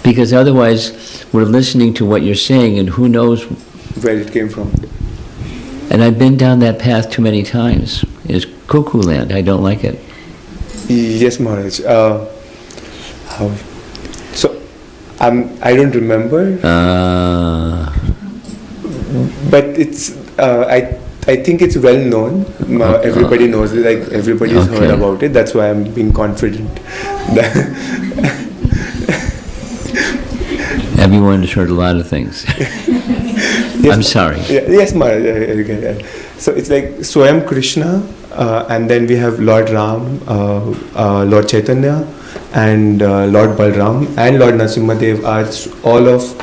Because otherwise, we're listening to what you're saying, and who knows Where it came from? And I've been down that path too many times. It's cuckoo land. I don't like it. Yes, Maharaj. So, I don't remember, but it's. I think it's well known. Everybody knows it. Like everybody's heard about it. That's why I'm being confident. Everyone has heard a lot of things. Yes, I'm sorry. Yes, Maharaj. So it's like Swayam Krishna, and then we have Lord Ram, Lord Chaitanya, and Lord Balram, and Lord Narasimhadev are all of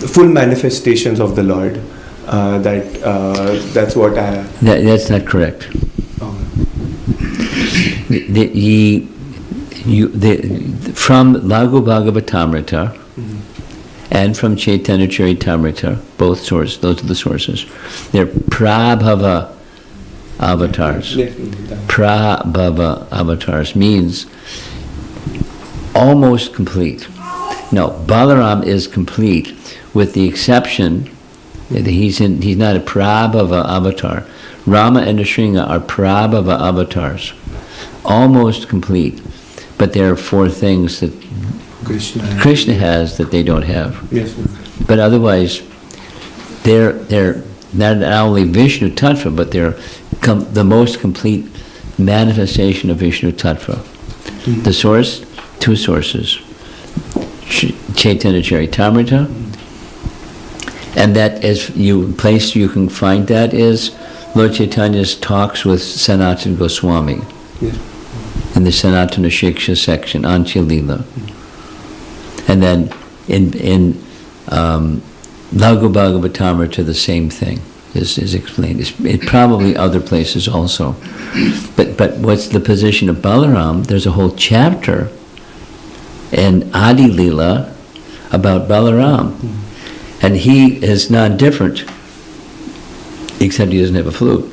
the full manifestations of the Lord. That's what I. That's not correct. From Laghu Bhagavatamrita and from Chaitanya Charitamrita, both sources, those are the sources. They're Prabhava avatars. Prabhava avatars means almost complete. No, Balaram is complete with the exception that he's not a Prabhava avatar. Rama and Nrsimha are Prabhava avatars. Almost complete. But there are four things that Krishna has that they don't have. Yes. But otherwise, they're not only Vishnu Tattva, but they're the most complete manifestation of Vishnu Tattva. The source, two sources. Chaitanya Charitamrita, and that is place you can find that is Lord Chaitanya's talks with Sanatana Goswami in the Sanatana Shiksha section, Ancha Lila. And then in Laghu Bhagavatamrita, the same thing is explained. It's probably other places also. But what's the position of Balaram? There's a whole chapter in Adi Lila about Balaram. And he is non-different, except he doesn't have a flute.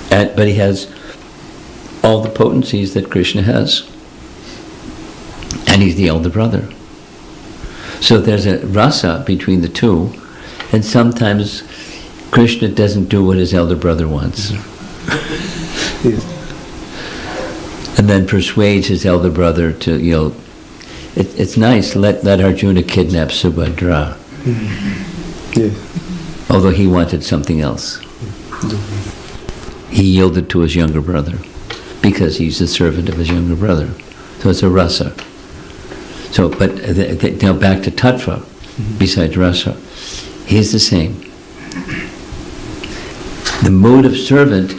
But he has all the potencies that Krishna has. And he's the elder brother. So there's a rasa between the two, and sometimes Krishna doesn't do what his elder brother wants. And then persuades his elder brother to, it's nice, let Arjuna kidnap Subhadra. Although he wanted something else. He yielded to his younger brother because he's the servant of his younger brother. So it's a rasa. So, but now back to tattva, besides rasa, he's the same. The mood of servant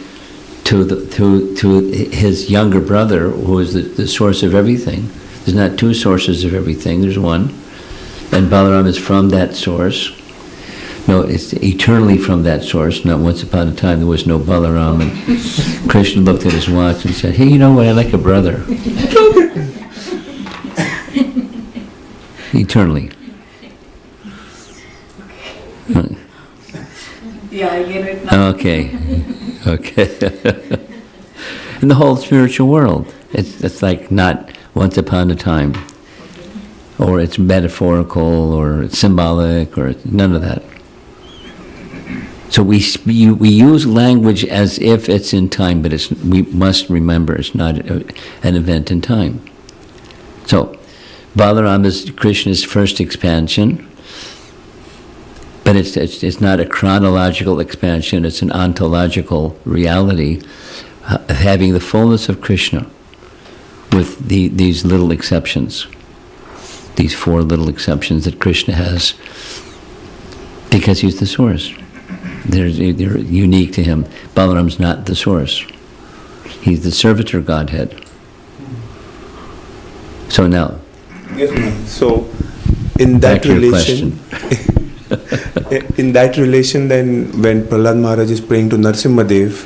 to his younger brother, who is the source of everything. There's not two sources of everything, there's one. And Balaram is from that source. No, it's eternally from that source. Not once upon a time there was no Balaram. And Krishna looked at his watch and said, hey, you know what, I like a brother. Eternally. Yeah, I get it now. Okay. In the whole spiritual world, it's like not once upon a time, or it's metaphorical, or it's symbolic, or none of that. So we use language as if it's in time, but we must remember it's not an event in time. So Balaram is Krishna's first expansion, but it's not a chronological expansion, it's an ontological reality, having the fullness of Krishna with these little exceptions, these four little exceptions that Krishna has, because he's the source. They're unique to him. Balaram's not the source. He's the servitor Godhead. So now, yes, so in that relation, in that relation, then when Prahalad Maharaj is praying to Narasimhadev,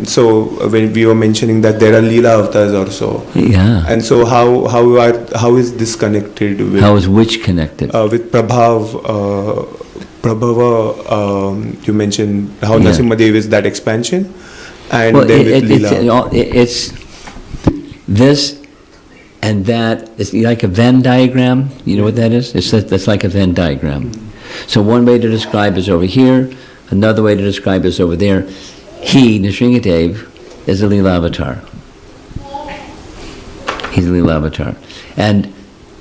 so when we were mentioning that there are Leela avatars also, and so how is this connected with? How is which connected? With Prabhav Prabhava, you mentioned how Yeah. Narasimhadev is that expansion, and Well, then with Leela. it's this and that. It's like a Venn diagram. You know what that is? That's like a Venn diagram. So one way to describe is over here. Another way to describe is over there. He, Nrsingadev, is a Leela avatar. He's a Leela avatar. And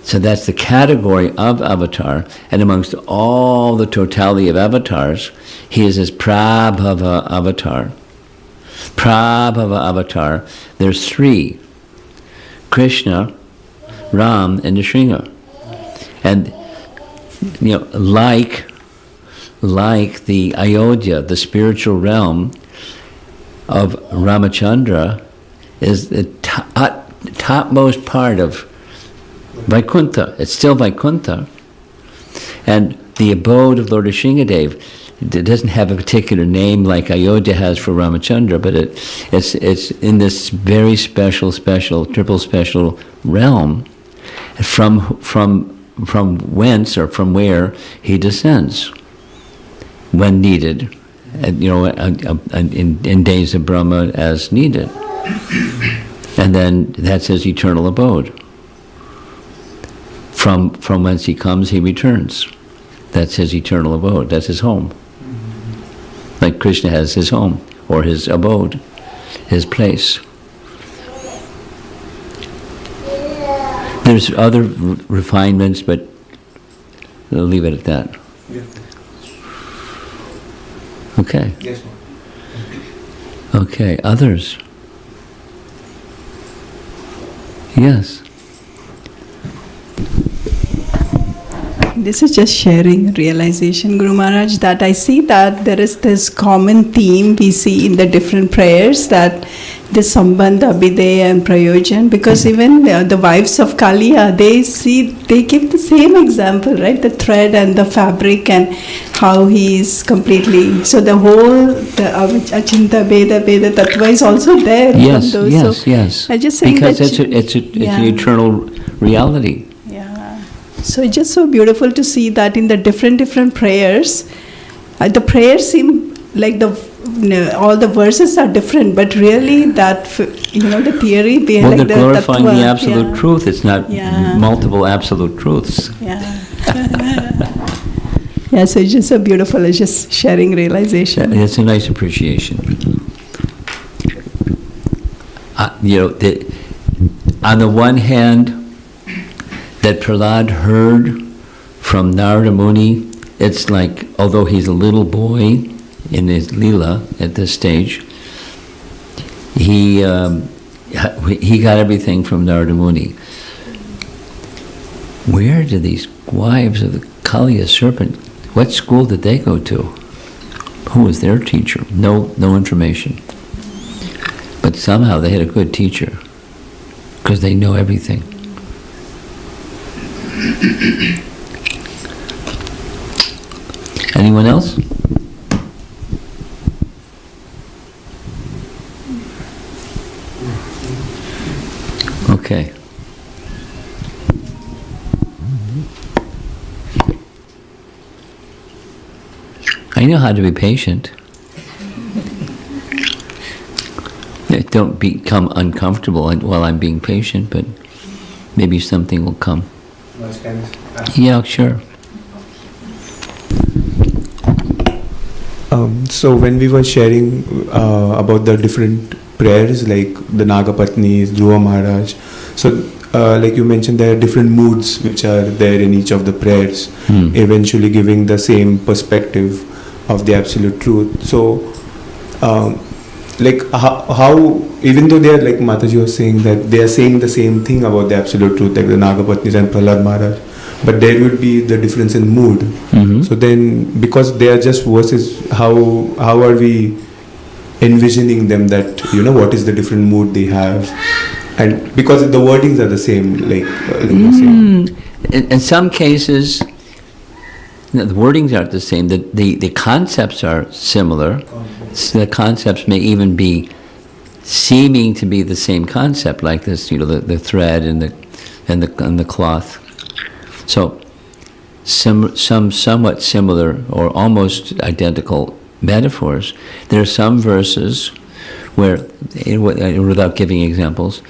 so that's the category of avatar. And amongst all the totality of avatars, he is his Prabhava avatar. Prabhava avatar. There's three: Krishna, Ram, and Nrsinga. And you know, like the Ayodhya, the spiritual realm of Ramachandra, is the topmost part of Vaikuntha. It's still Vaikuntha. And the abode of Lord Nrsingadev, it doesn't have a particular name like Ayodhya has for Ramachandra, but it's in this very special, triple special realm from whence or from where he descends when needed, and, you know, in days of Brahma as needed. And then that's his eternal abode. From whence he comes, he returns. That's his eternal abode. That's his home. Like Krishna has his home, or his abode, his place. There's other refinements, but I'll leave it at that. Yeah. Okay. Yes, Okay. Others? Yes. This is just sharing realization, Guru Maharaj, that I see that there is this common theme we see in the different prayers, that this Sambandha, Abhideya and Prayojan, because even the wives of Kaliya, they give the same example, right? The thread and the fabric and how he is completely, so the whole, the Achinta, Veda, Tattva is also there. Yes, from those. yes, So yes. I just saying because that it's yeah. an eternal reality. Yeah. So it's just so beautiful to see that in the different prayers, the prayers seem like all the verses are different, but really that, the theory behind Well, like they're the glorifying tattva, the absolute yeah. truth. It's not Yeah. multiple absolute truths. Yeah. Yeah, so it's just so beautiful. It's just sharing realization. It's a nice appreciation. On the one hand, that Prahalad heard from Narada Muni, it's like, although he's a little boy in his Leela at this stage, he got everything from Narada Muni. Where did these wives of the Kaliya serpent, what school did they go to? Who was their teacher? No information. But somehow they had a good teacher, because they know everything. Anyone else? Okay. I know how to be patient. Don't become uncomfortable while I'm being patient, but maybe something will come. Yeah, sure. So when we were sharing about the different prayers, like the Nagapatnis, Dhruva Maharaj, so like you mentioned, there are different moods which are there in each of the prayers, eventually giving the same perspective of the absolute truth. So like how even though they are, like Mataji was saying, that they are saying the same thing about the absolute truth, like the Nagapatnis and Prahalad Maharaj, but there would be the difference in mood. So then, because they are just verses, how are we envisioning them, that what is the different mood they have? And because the wordings are the same, like the same. In some cases, the wordings aren't the same. The concepts are similar. The concepts may even be seeming to be the same concept, like this, the thread and the cloth. So some somewhat similar or almost identical metaphors. There are some verses where, without giving examples,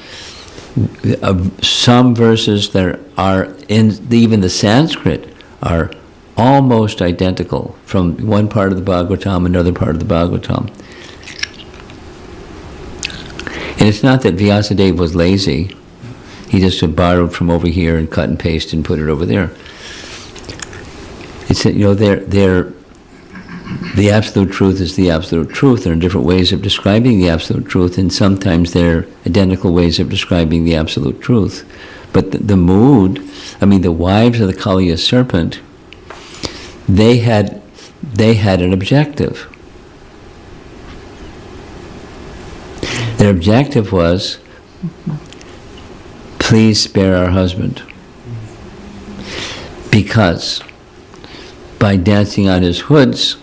some verses that are in even the Sanskrit are almost identical from one part of the Bhagavatam, another part of the Bhagavatam. And it's not that Vyasadeva was lazy. He just borrowed from over here and cut and paste and put it over there. It's that, the absolute truth is the absolute truth. There are different ways of describing the absolute truth, and sometimes they're identical ways of describing the absolute truth. But the wives of the Kaliya serpent, they had an objective. Their objective was, please spare our husband. Because by dancing on his hoods,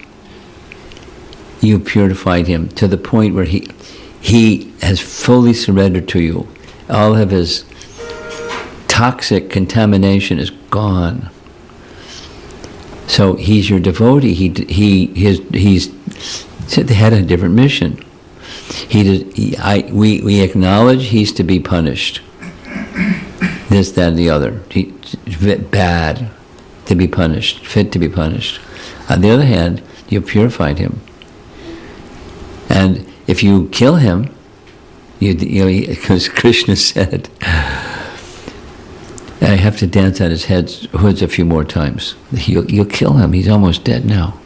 you purified him to the point where he has fully surrendered to you. All of his toxic contamination is gone. So he's your devotee. They had a different mission. We acknowledge he's to be punished. This, that, and the other. Bad to be punished, fit to be punished. On the other hand, you purified him. And if you kill him, because Krishna said, I have to dance on his hoods a few more times. You'll kill him. He's almost dead now.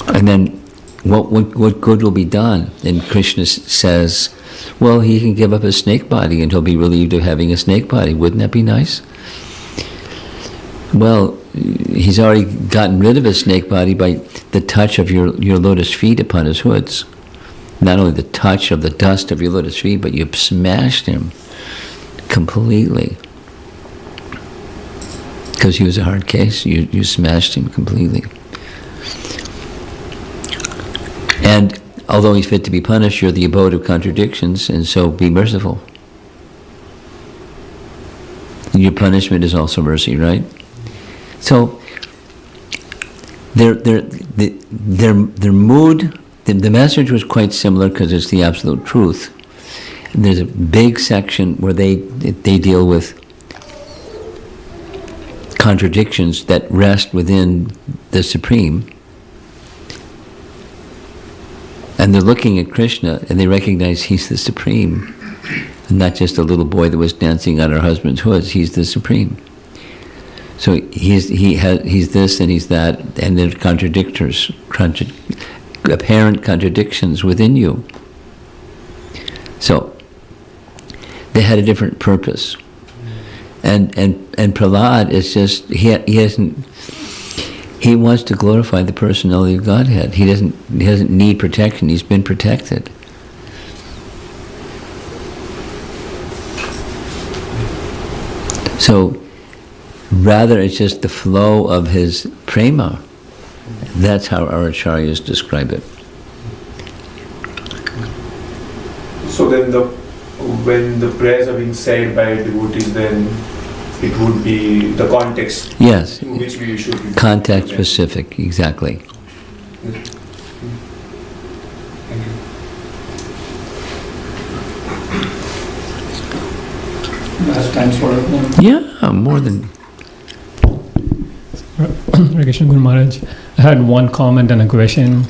And then what good will be done? And Krishna says, well, he can give up his snake body and he'll be relieved of having a snake body. Wouldn't that be nice? Well, he's already gotten rid of his snake body by the touch of your lotus feet upon his hoods. Not only the touch of the dust of your lotus feet, but you smashed him completely. Because he was a hard case, you smashed him completely. And although he's fit to be punished, you're the abode of contradictions, and so be merciful. And your punishment is also mercy, right? So their mood, the message was quite similar because it's the absolute truth. And there's a big section where they deal with contradictions that rest within the Supreme. And they're looking at Krishna and they recognize he's the Supreme. And not just a little boy that was dancing on her husband's hoods, he's the Supreme. So he's this and he's that, and there's apparent contradictions within you. So they had a different purpose. And Prahalad is just, he wants to glorify the personality of Godhead. He doesn't need protection. He's been protected. So rather, it's just the flow of his prema. That's how our acharyas describe it. So then when the prayers are being said by devotees, then it would be the context, yes, in which we should be. Context specific, exactly. Thank you. Last time's for it. Yeah, more than... Rakeshna Guru Maharaj, I had one comment and a question.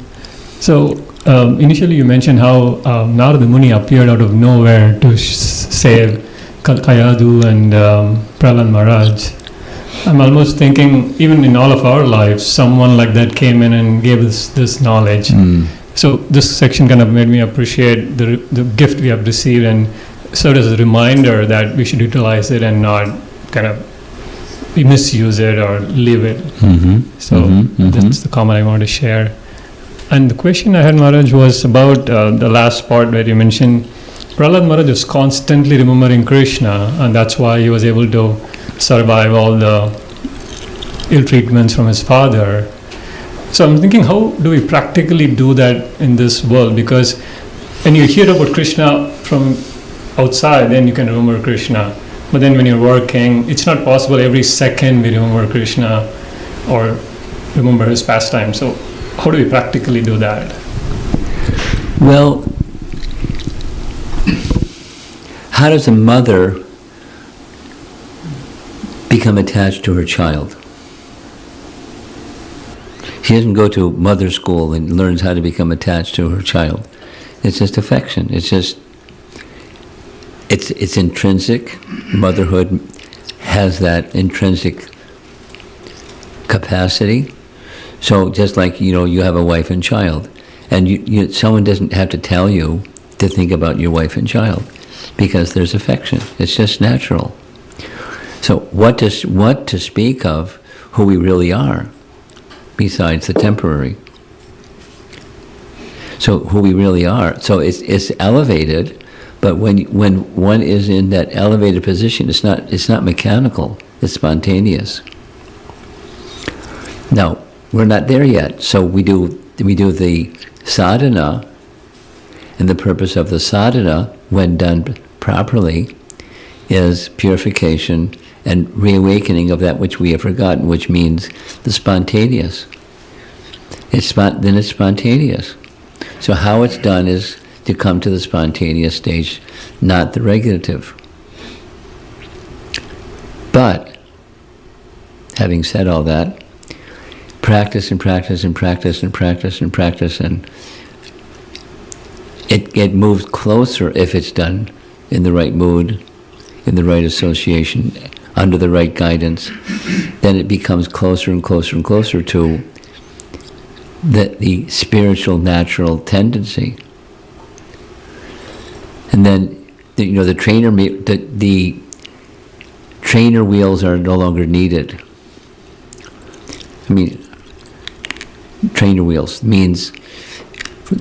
So initially you mentioned how Narada Muni appeared out of nowhere to save Kayadu and Prahalad Maharaj. I'm almost thinking, even in all of our lives, someone like that came in and gave us this knowledge. So this section kind of made me appreciate the gift we have received and served as a reminder that we should utilize it and not kind of misuse it or leave it. That's the comment I wanted to share. And the question I had, Maharaj, was about the last part where you mentioned Prahalad Maharaj was constantly remembering Krishna, and that's why he was able to survive all the ill treatments from his father. So I'm thinking, how do we practically do that in this world? Because when you hear about Krishna from outside, then you can remember Krishna. but then when you're working, it's not possible every second we remember Krishna or remember his pastime. So how do we practically do that? Well, how does a mother become attached to her child? She doesn't go to mother school and learns how to become attached to her child. It's just affection. It's just, it's intrinsic. Motherhood has that intrinsic capacity. So just like, you have a wife and child, and someone doesn't have to tell you to think about your wife and child, because there's affection. It's just natural. So what to speak of who we really are, besides the temporary? So who we really are. So it's elevated, but when one is in that elevated position, it's not mechanical. It's spontaneous. Now we're not there yet. So we do the sadhana, and the purpose of the sadhana, when done properly, is purification and reawakening of that which we have forgotten, which means the spontaneous. Then it's spontaneous. So how it's done is to come to the spontaneous stage, not the regulative. But, having said all that, practice and practice and practice and practice and practice, and it moves closer if it's done in the right mood, in the right association, under the right guidance. Then it becomes closer and closer and closer to the spiritual natural tendency. And then the trainer wheels are no longer needed. Trainer wheels means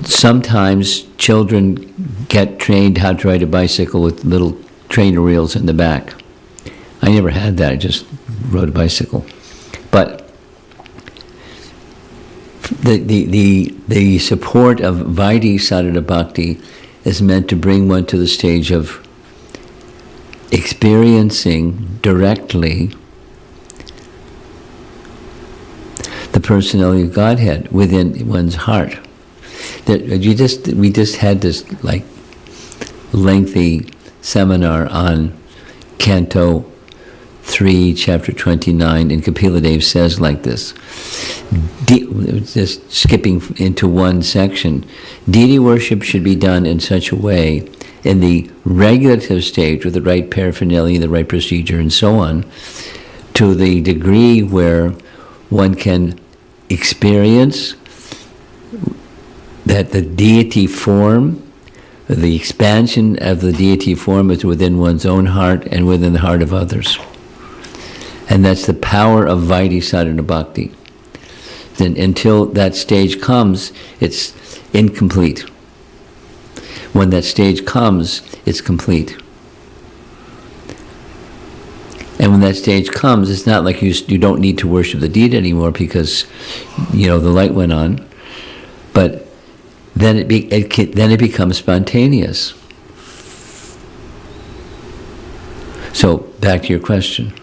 sometimes children get trained how to ride a bicycle with little trainer wheels in the back. I never had that, I just rode a bicycle. But the support of Vaidhi Sadhana Bhakti is meant to bring one to the stage of experiencing directly the personality of Godhead within one's heart. We just had this lengthy seminar on Canto 3, Chapter 29, and Kapila Dev says like this, just skipping into one section, deity worship should be done in such a way, in the regulative stage, with the right paraphernalia, the right procedure, and so on, to the degree where one can experience that the deity form, the expansion of the deity form, is within one's own heart and within the heart of others. And that's the power of Vaidhi Sadhana Bhakti. Then until that stage comes, it's incomplete. When that stage comes, it's complete. And when that stage comes, it's not like you don't need to worship the deity anymore because, the light went on. But then it becomes spontaneous. So back to your question,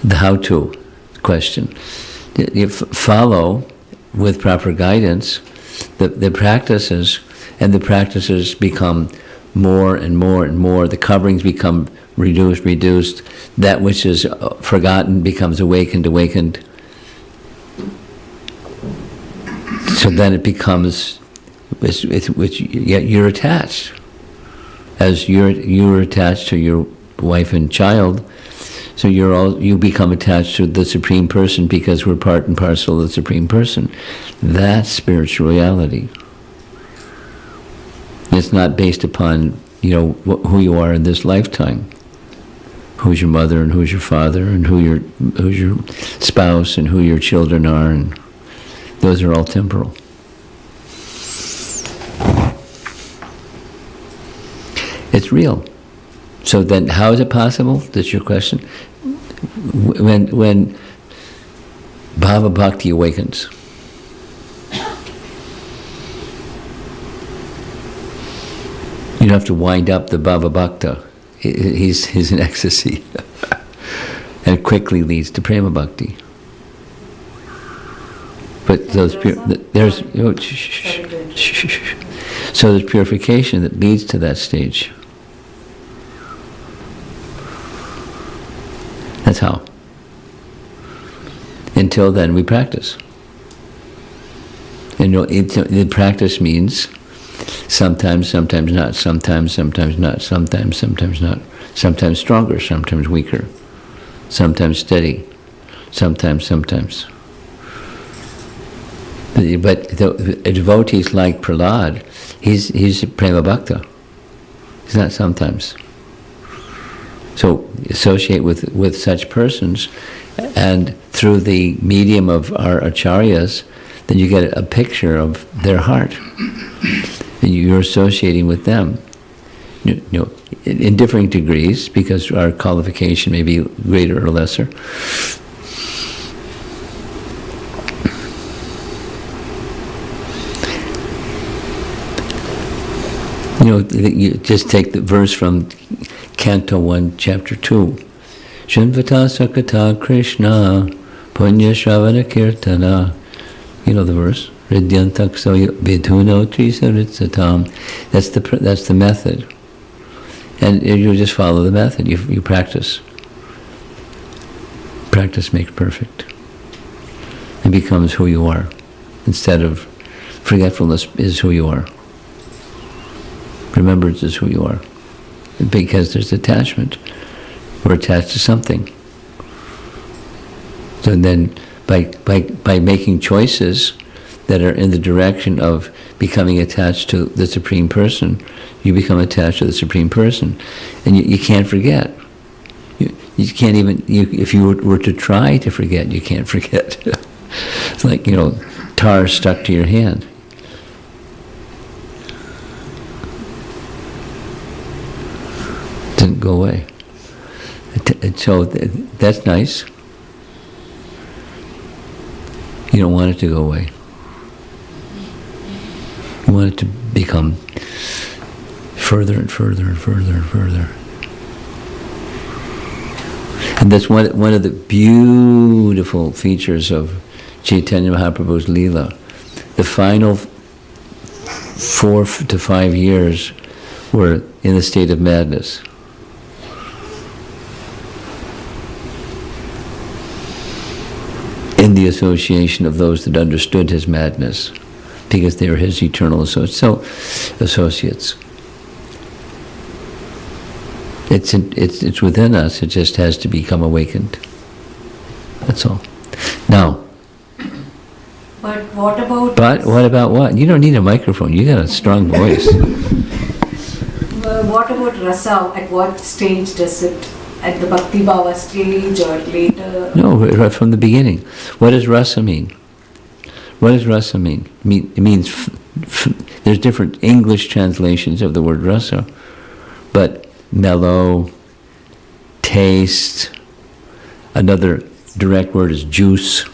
the how-to question. You follow with proper guidance the practices, and the practices become more and more and more. The coverings become reduced. That which is forgotten becomes awakened. So then it becomes, you're attached. As you're attached to your wife and child, so you become attached to the Supreme Person because we're part and parcel of the Supreme Person. That's spiritual reality. It's not based upon, who you are in this lifetime. Who's your mother and who's your father and who's your spouse and who your children are, and those are all temporal. It's real. So then how is it possible? That's your question. When Bhava Bhakti awakens, you don't have to wind up the Bhava Bhakta. he's in ecstasy. And it quickly leads to prema bhakti. But those there's so there's purification that leads to that stage. That's how. Until then, we practice. And the practice means sometimes, sometimes not, sometimes not, sometimes not, sometimes stronger, sometimes weaker, sometimes steady, sometimes. But the devotees like Prahalad, he's a prema bhakta. He's not sometimes. So associate with such persons, and through the medium of our acharyas, then you get a picture of their heart. And you're associating with them, in differing degrees, because our qualification may be greater or lesser. You just take the verse from Canto 1, Chapter 2. Shinvata Sakata Krishna Punya Shravana Kirtana. You know the verse. Ridyantakso Vidhuno Trisaritsatam. That's the method. And you just follow the method. You practice. Practice makes perfect. It becomes who you are. Instead of forgetfulness is who you are. Remembrance is who you are. Because there's attachment. We're attached to something. So then by making choices that are in the direction of becoming attached to the Supreme Person, you become attached to the Supreme Person. And you can't forget. You can't even, if you were to try to forget, you can't forget. It's like, tar stuck to your hand. Doesn't go away. So that's nice. You don't want it to go away. You want it to become further and further and further and further. And that's one of the beautiful features of Chaitanya Mahaprabhu's Leela. The final 4 to 5 years were in a state of madness. In the association of those that understood his madness, because they were his eternal associates. It's within us. It just has to become awakened. That's all. Now. But what about? But what about what? You don't need a microphone. You got a strong voice. What about rasa? At what stage does it? At the Bhakti Bhava stage or later? No, right from the beginning. What does rasa mean? What does rasa mean? It means, there's different English translations of the word rasa, but mellow, taste, another direct word is juice.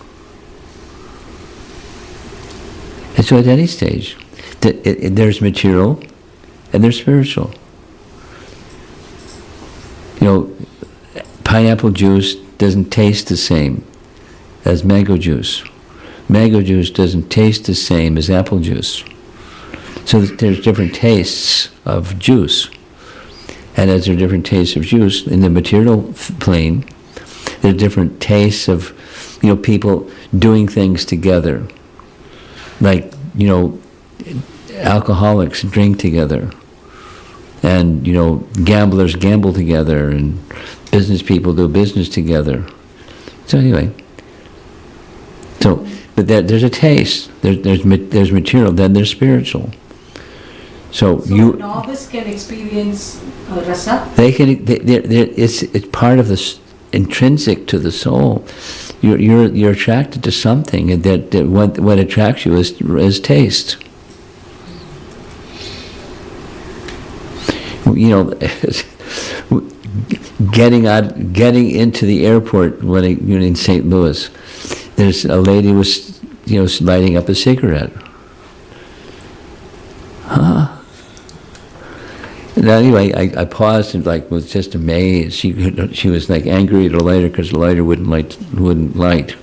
And so at any stage, there's material and there's spiritual. Pineapple juice doesn't taste the same as mango juice. Mango juice doesn't taste the same as apple juice. So there's different tastes of juice. And as there are different tastes of juice, in the material plane, there are different tastes of, people doing things together. Like, alcoholics drink together. And, gamblers gamble together, and business people do business together. So anyway, but there's a taste. There's material. Then there's spiritual. So novice can experience rasa. They can. It's part of this intrinsic to the soul. You're attracted to something, and that what attracts you is taste. Getting into the airport when you're in St. Louis, there's a lady was lighting up a cigarette. And anyway, I paused and was just amazed. She was angry at the lighter because the lighter wouldn't light.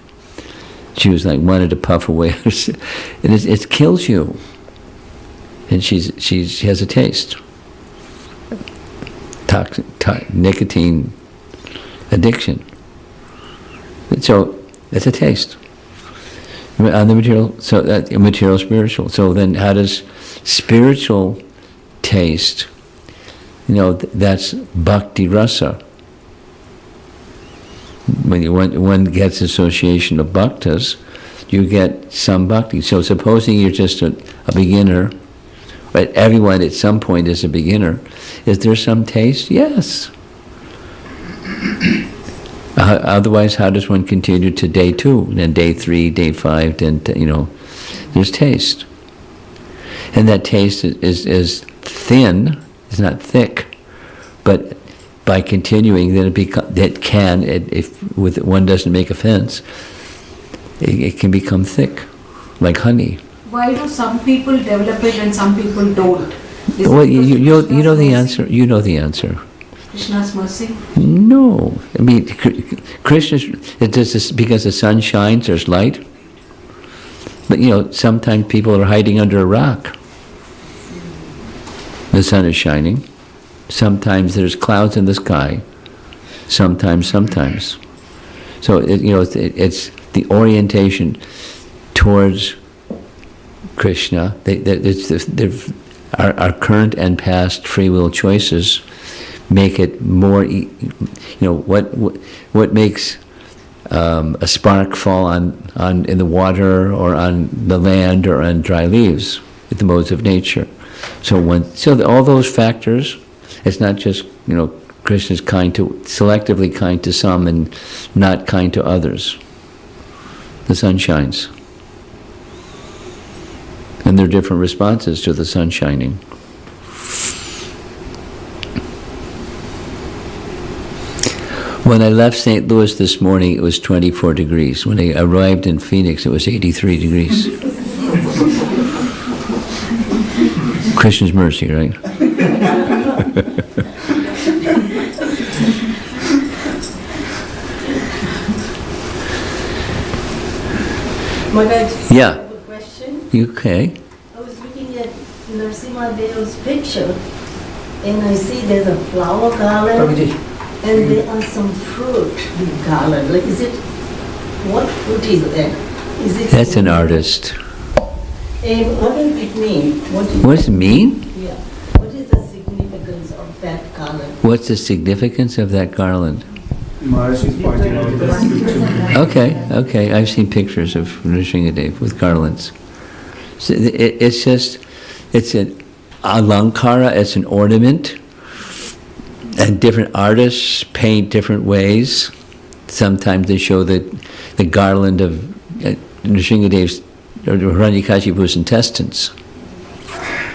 She was wanted to puff away. And it kills you. And she has a taste. Nicotine addiction. So it's a taste on the material. So that material, spiritual. So then, how does spiritual taste? That's bhakti rasa. When one gets association of bhaktas, you get some bhakti. So supposing you're just a beginner, right? Everyone at some point is a beginner. Is there some taste? Yes. Otherwise, how does one continue to day 2, and then day 3, day 5, then, there's taste. And that taste is thin, it's not thick, but by continuing, then if one doesn't make offense, it can become thick, like honey. Why do some people develop it and some people don't? Well, you know the answer. You know the answer. Krishna's mercy? No. I mean, Krishna's, because the sun shines, there's light. But, sometimes people are hiding under a rock. The sun is shining. Sometimes there's clouds in the sky. Sometimes. So, it's the orientation towards Krishna. Our current and past free will choices make it more, what makes a spark fall on in the water or on the land or on dry leaves, with the modes of nature. So all those factors, it's not just, Krishna's selectively kind to some and not kind to others. The sun shines. And there are different responses to the sun shining. When I left St. Louis this morning, it was 24 degrees. When I arrived in Phoenix, it was 83 degrees. Krishna's mercy, right? Maharaj, Yeah. I have a question. Okay. I was looking at Narasimha Dev's picture and I see there's a flower garland and there are some fruit with garland. What fruit is that? Is it? That's an artist. And what does it mean? What does it mean? Yeah. What is the significance of that garland? What's the significance of that garland? Maharaj is pointing out the scripture. Okay. I've seen pictures of Nrsingadev with garlands. So it's an alankara, it's an ornament, and different artists paint different ways. Sometimes they show the garland of Nrsingadev's or Hiranyakashipu's intestines.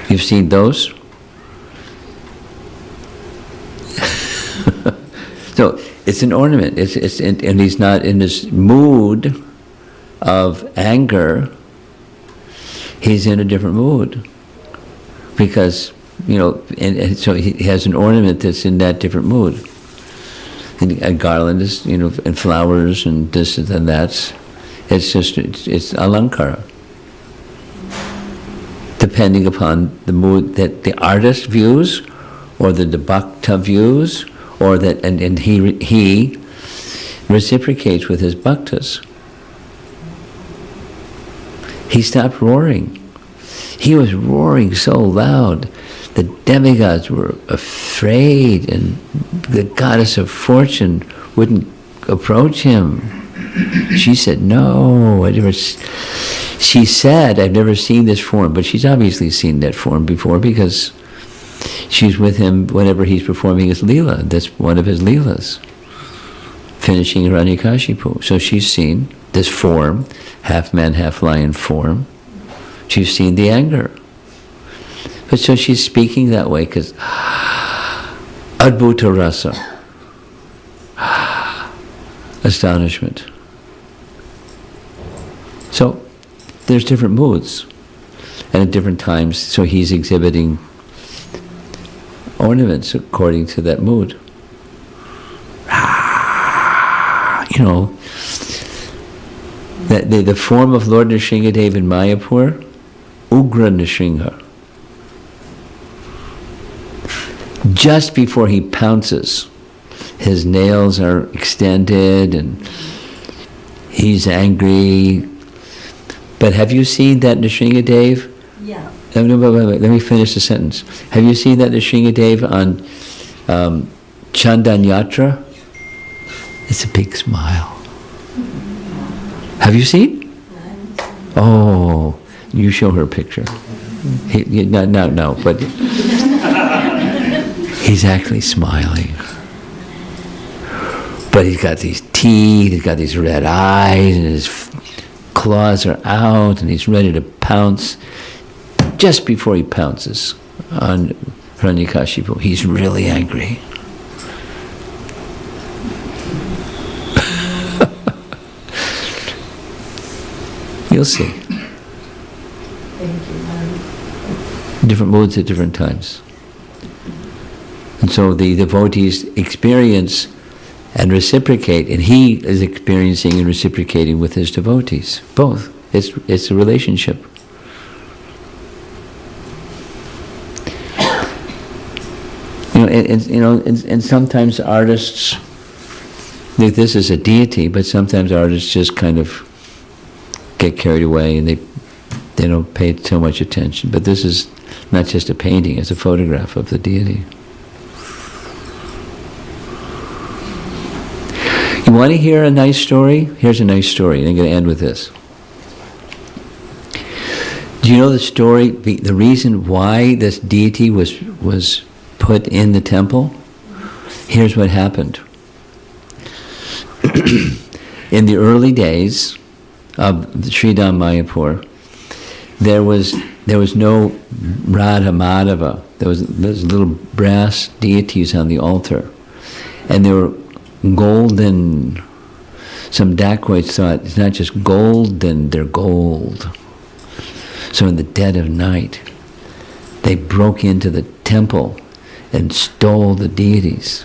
You've seen those? So it's an ornament. And he's not in this mood of anger. He's in a different mood because and so he has an ornament that's in that different mood. And a garland is and flowers and this and that. It's alankara. Depending upon the mood that the artist views, or the bhakta views, or that and he reciprocates with his bhaktas. He stopped roaring. He was roaring so loud, the demigods were afraid, and the goddess of fortune wouldn't approach him. She said, "No, she said, I've never seen this form," but she's obviously seen that form before because she's with him whenever he's performing his leela. That's one of his leelas, finishing Hiranyakashipu. So she's seen this form, half man, half lion form. She's seen the anger. But so she's speaking that way because adbhuta rasa, astonishment. So there's different moods, and at different times. So he's exhibiting ornaments according to that mood. You know, the form of Lord Nrsingadev in Mayapur, Ugra Nrsinga. Just before he pounces, his nails are extended and he's angry. But have you seen that Nrsingadev? Yeah. Let me finish the sentence. Have you seen that Nrsingadev on Chandan Yatra? It's a big smile. Have you seen? Oh, you show her a picture. No, but he's actually smiling. But he's got these teeth, he's got these red eyes, and his claws are out, and he's ready to pounce. Just before he pounces on Hiranyakashipu, he's really angry. You'll see. Thank you, Maharaj. Different moods at different times. And so the devotees experience and reciprocate, and he is experiencing and reciprocating with his devotees. Both. It's a relationship. And sometimes artists think this is a deity, but sometimes artists just kind of get carried away and they don't pay so much attention. But this is not just a painting, it's a photograph of the deity. You want to hear a nice story? Here's a nice story, and I'm going to end with this. Do you know the story, the reason why this deity was put in the temple? Here's what happened. In the early days of the Sridham Mayapur, there was no Radha Madhava. There was little brass deities on the altar, and they were golden. Some dacoits thought it's not just golden, they're gold. So in the dead of night, they broke into the temple and stole the deities.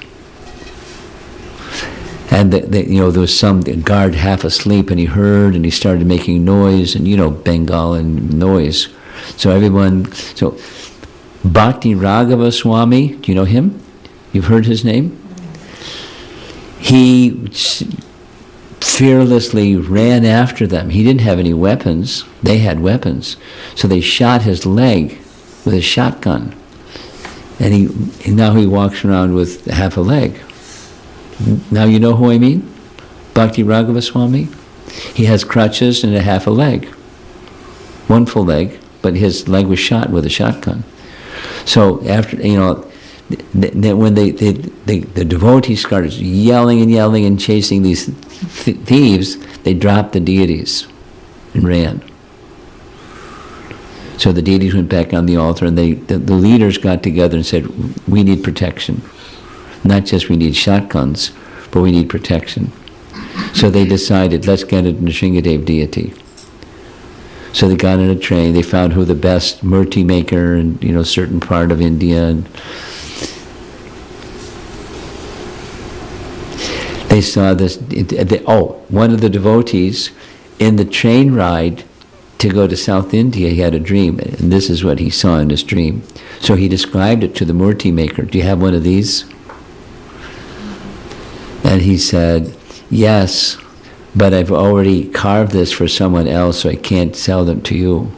And there was some guard half asleep, and he heard, and he started making noise, and Bengal noise. So Bhakti Raghava Swami, do you know him? You've heard his name? He fearlessly ran after them. He didn't have any weapons. They had weapons. So they shot his leg with a shotgun. And now he walks around with half a leg. Now you know who I mean? Bhakti Raghava Swami. He has crutches and a half a leg. One full leg, but his leg was shot with a shotgun. So after, when the devotees started yelling and chasing these thieves, they dropped the deities and ran. So the deities went back on the altar, and the leaders got together and said, we need protection. Not just we need shotguns, but we need protection. So they decided, let's get a Nrsingadev deity. So they got on a train, they found who the best murti maker in certain part of India, and they saw this. One of the devotees in the train ride to go to South India, he had a dream, and this is what he saw in his dream. So he described it to the murti maker. Do you have one of these? And he said, yes, but I've already carved this for someone else, so I can't sell them to you.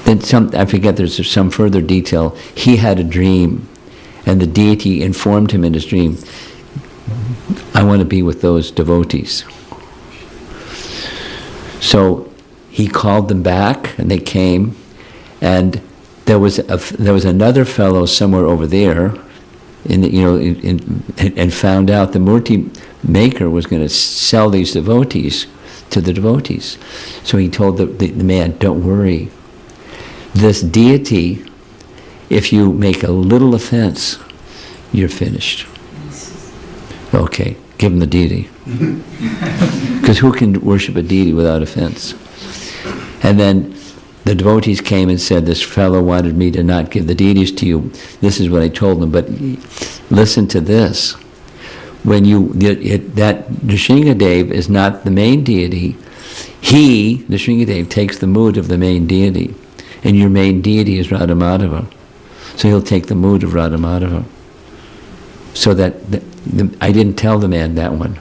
Then I forget, there's some further detail. He had a dream, and the deity informed him in his dream, I want to be with those devotees. So he called them back, and they came, and there was another fellow somewhere over there, and found out the murti maker was going to sell these devotees to the devotees. So he told the man, don't worry. This deity, if you make a little offense, you're finished. Okay, give him the deity. Because who can worship a deity without offense? And then the devotees came and said, this fellow wanted me to not give the deities to you. This is what I told them. But listen to this. When that Nrsingadev is not the main deity, he, Nrsingadev, takes the mood of the main deity. And your main deity is Radhamadava. So he'll take the mood of Radhamadava. So that, I didn't tell the man that one.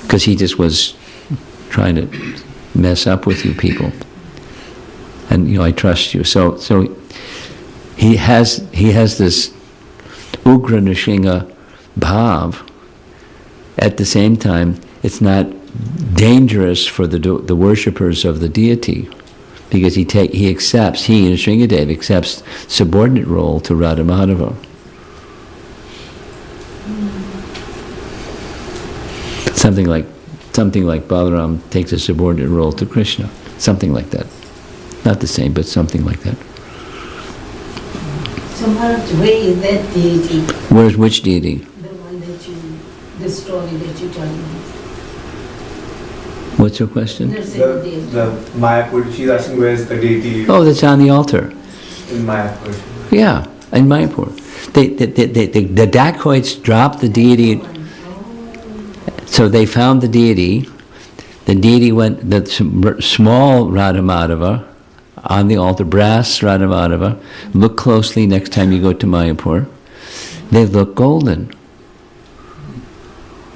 Because he just was trying to mess up with you people. And I trust you. So he has this Ugra Nrsinga bhav. At the same time, it's not dangerous for the worshippers of the deity, because he Nrsingadev accepts subordinate role to Radhamadava. Something like Balaram takes a subordinate role to Krishna. Something like that. Not the same, but something like that. So Maharaj, where is that deity? Where's which deity? The one the story that you told me. What's your question? The Mayapur, she's asking where's the deity Oh, that's on the altar. in Mayapur. Yeah, in Mayapur. The dacoits dropped the deity. So they found the deity. The deity went, the small Radhamadava on the altar, brass Radhamadava. Look closely next time you go to Mayapur. They look golden.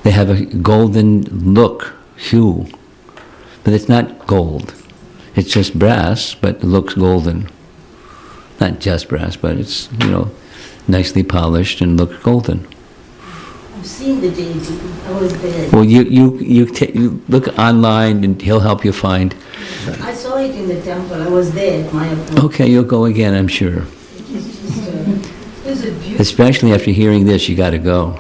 They have a golden look, hue. But it's not gold. It's just brass, but it looks golden. Not just brass, but it's, nicely polished and looks golden. I've seen the deity. I was there. Well, you look online and he'll help you find. I saw it in the temple. I was there at Mayapur. Okay, you'll go again, I'm sure. It's a beautiful. Especially after hearing this, you got to go.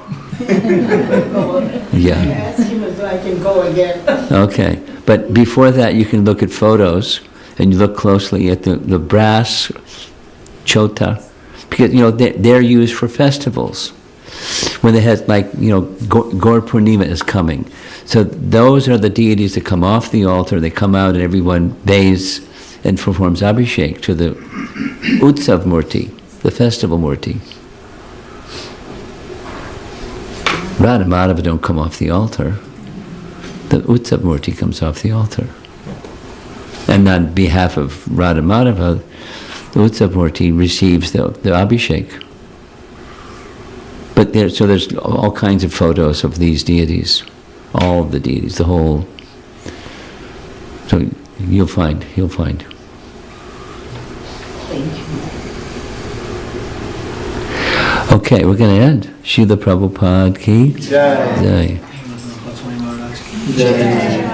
Yeah. Ask him if I can go again. Okay, but before that, you can look at photos and you look closely at the brass chota, because they're used for festivals. When they have Gaur Purnima is coming, so those are the deities that come off the altar. They come out and everyone bathes and performs abhishek to the Utsav Murti, the festival Murti. Radhamadava don't come off the altar. The Utsav Murti comes off the altar. And on behalf of Radhamadava, the Utsav Murti receives the abhishek. But there's all kinds of photos of these deities. All of the deities, the whole. So he'll find. Thank you. Okay, we're going to end. Srila Prabhupada ki Jai. Jai. Jai.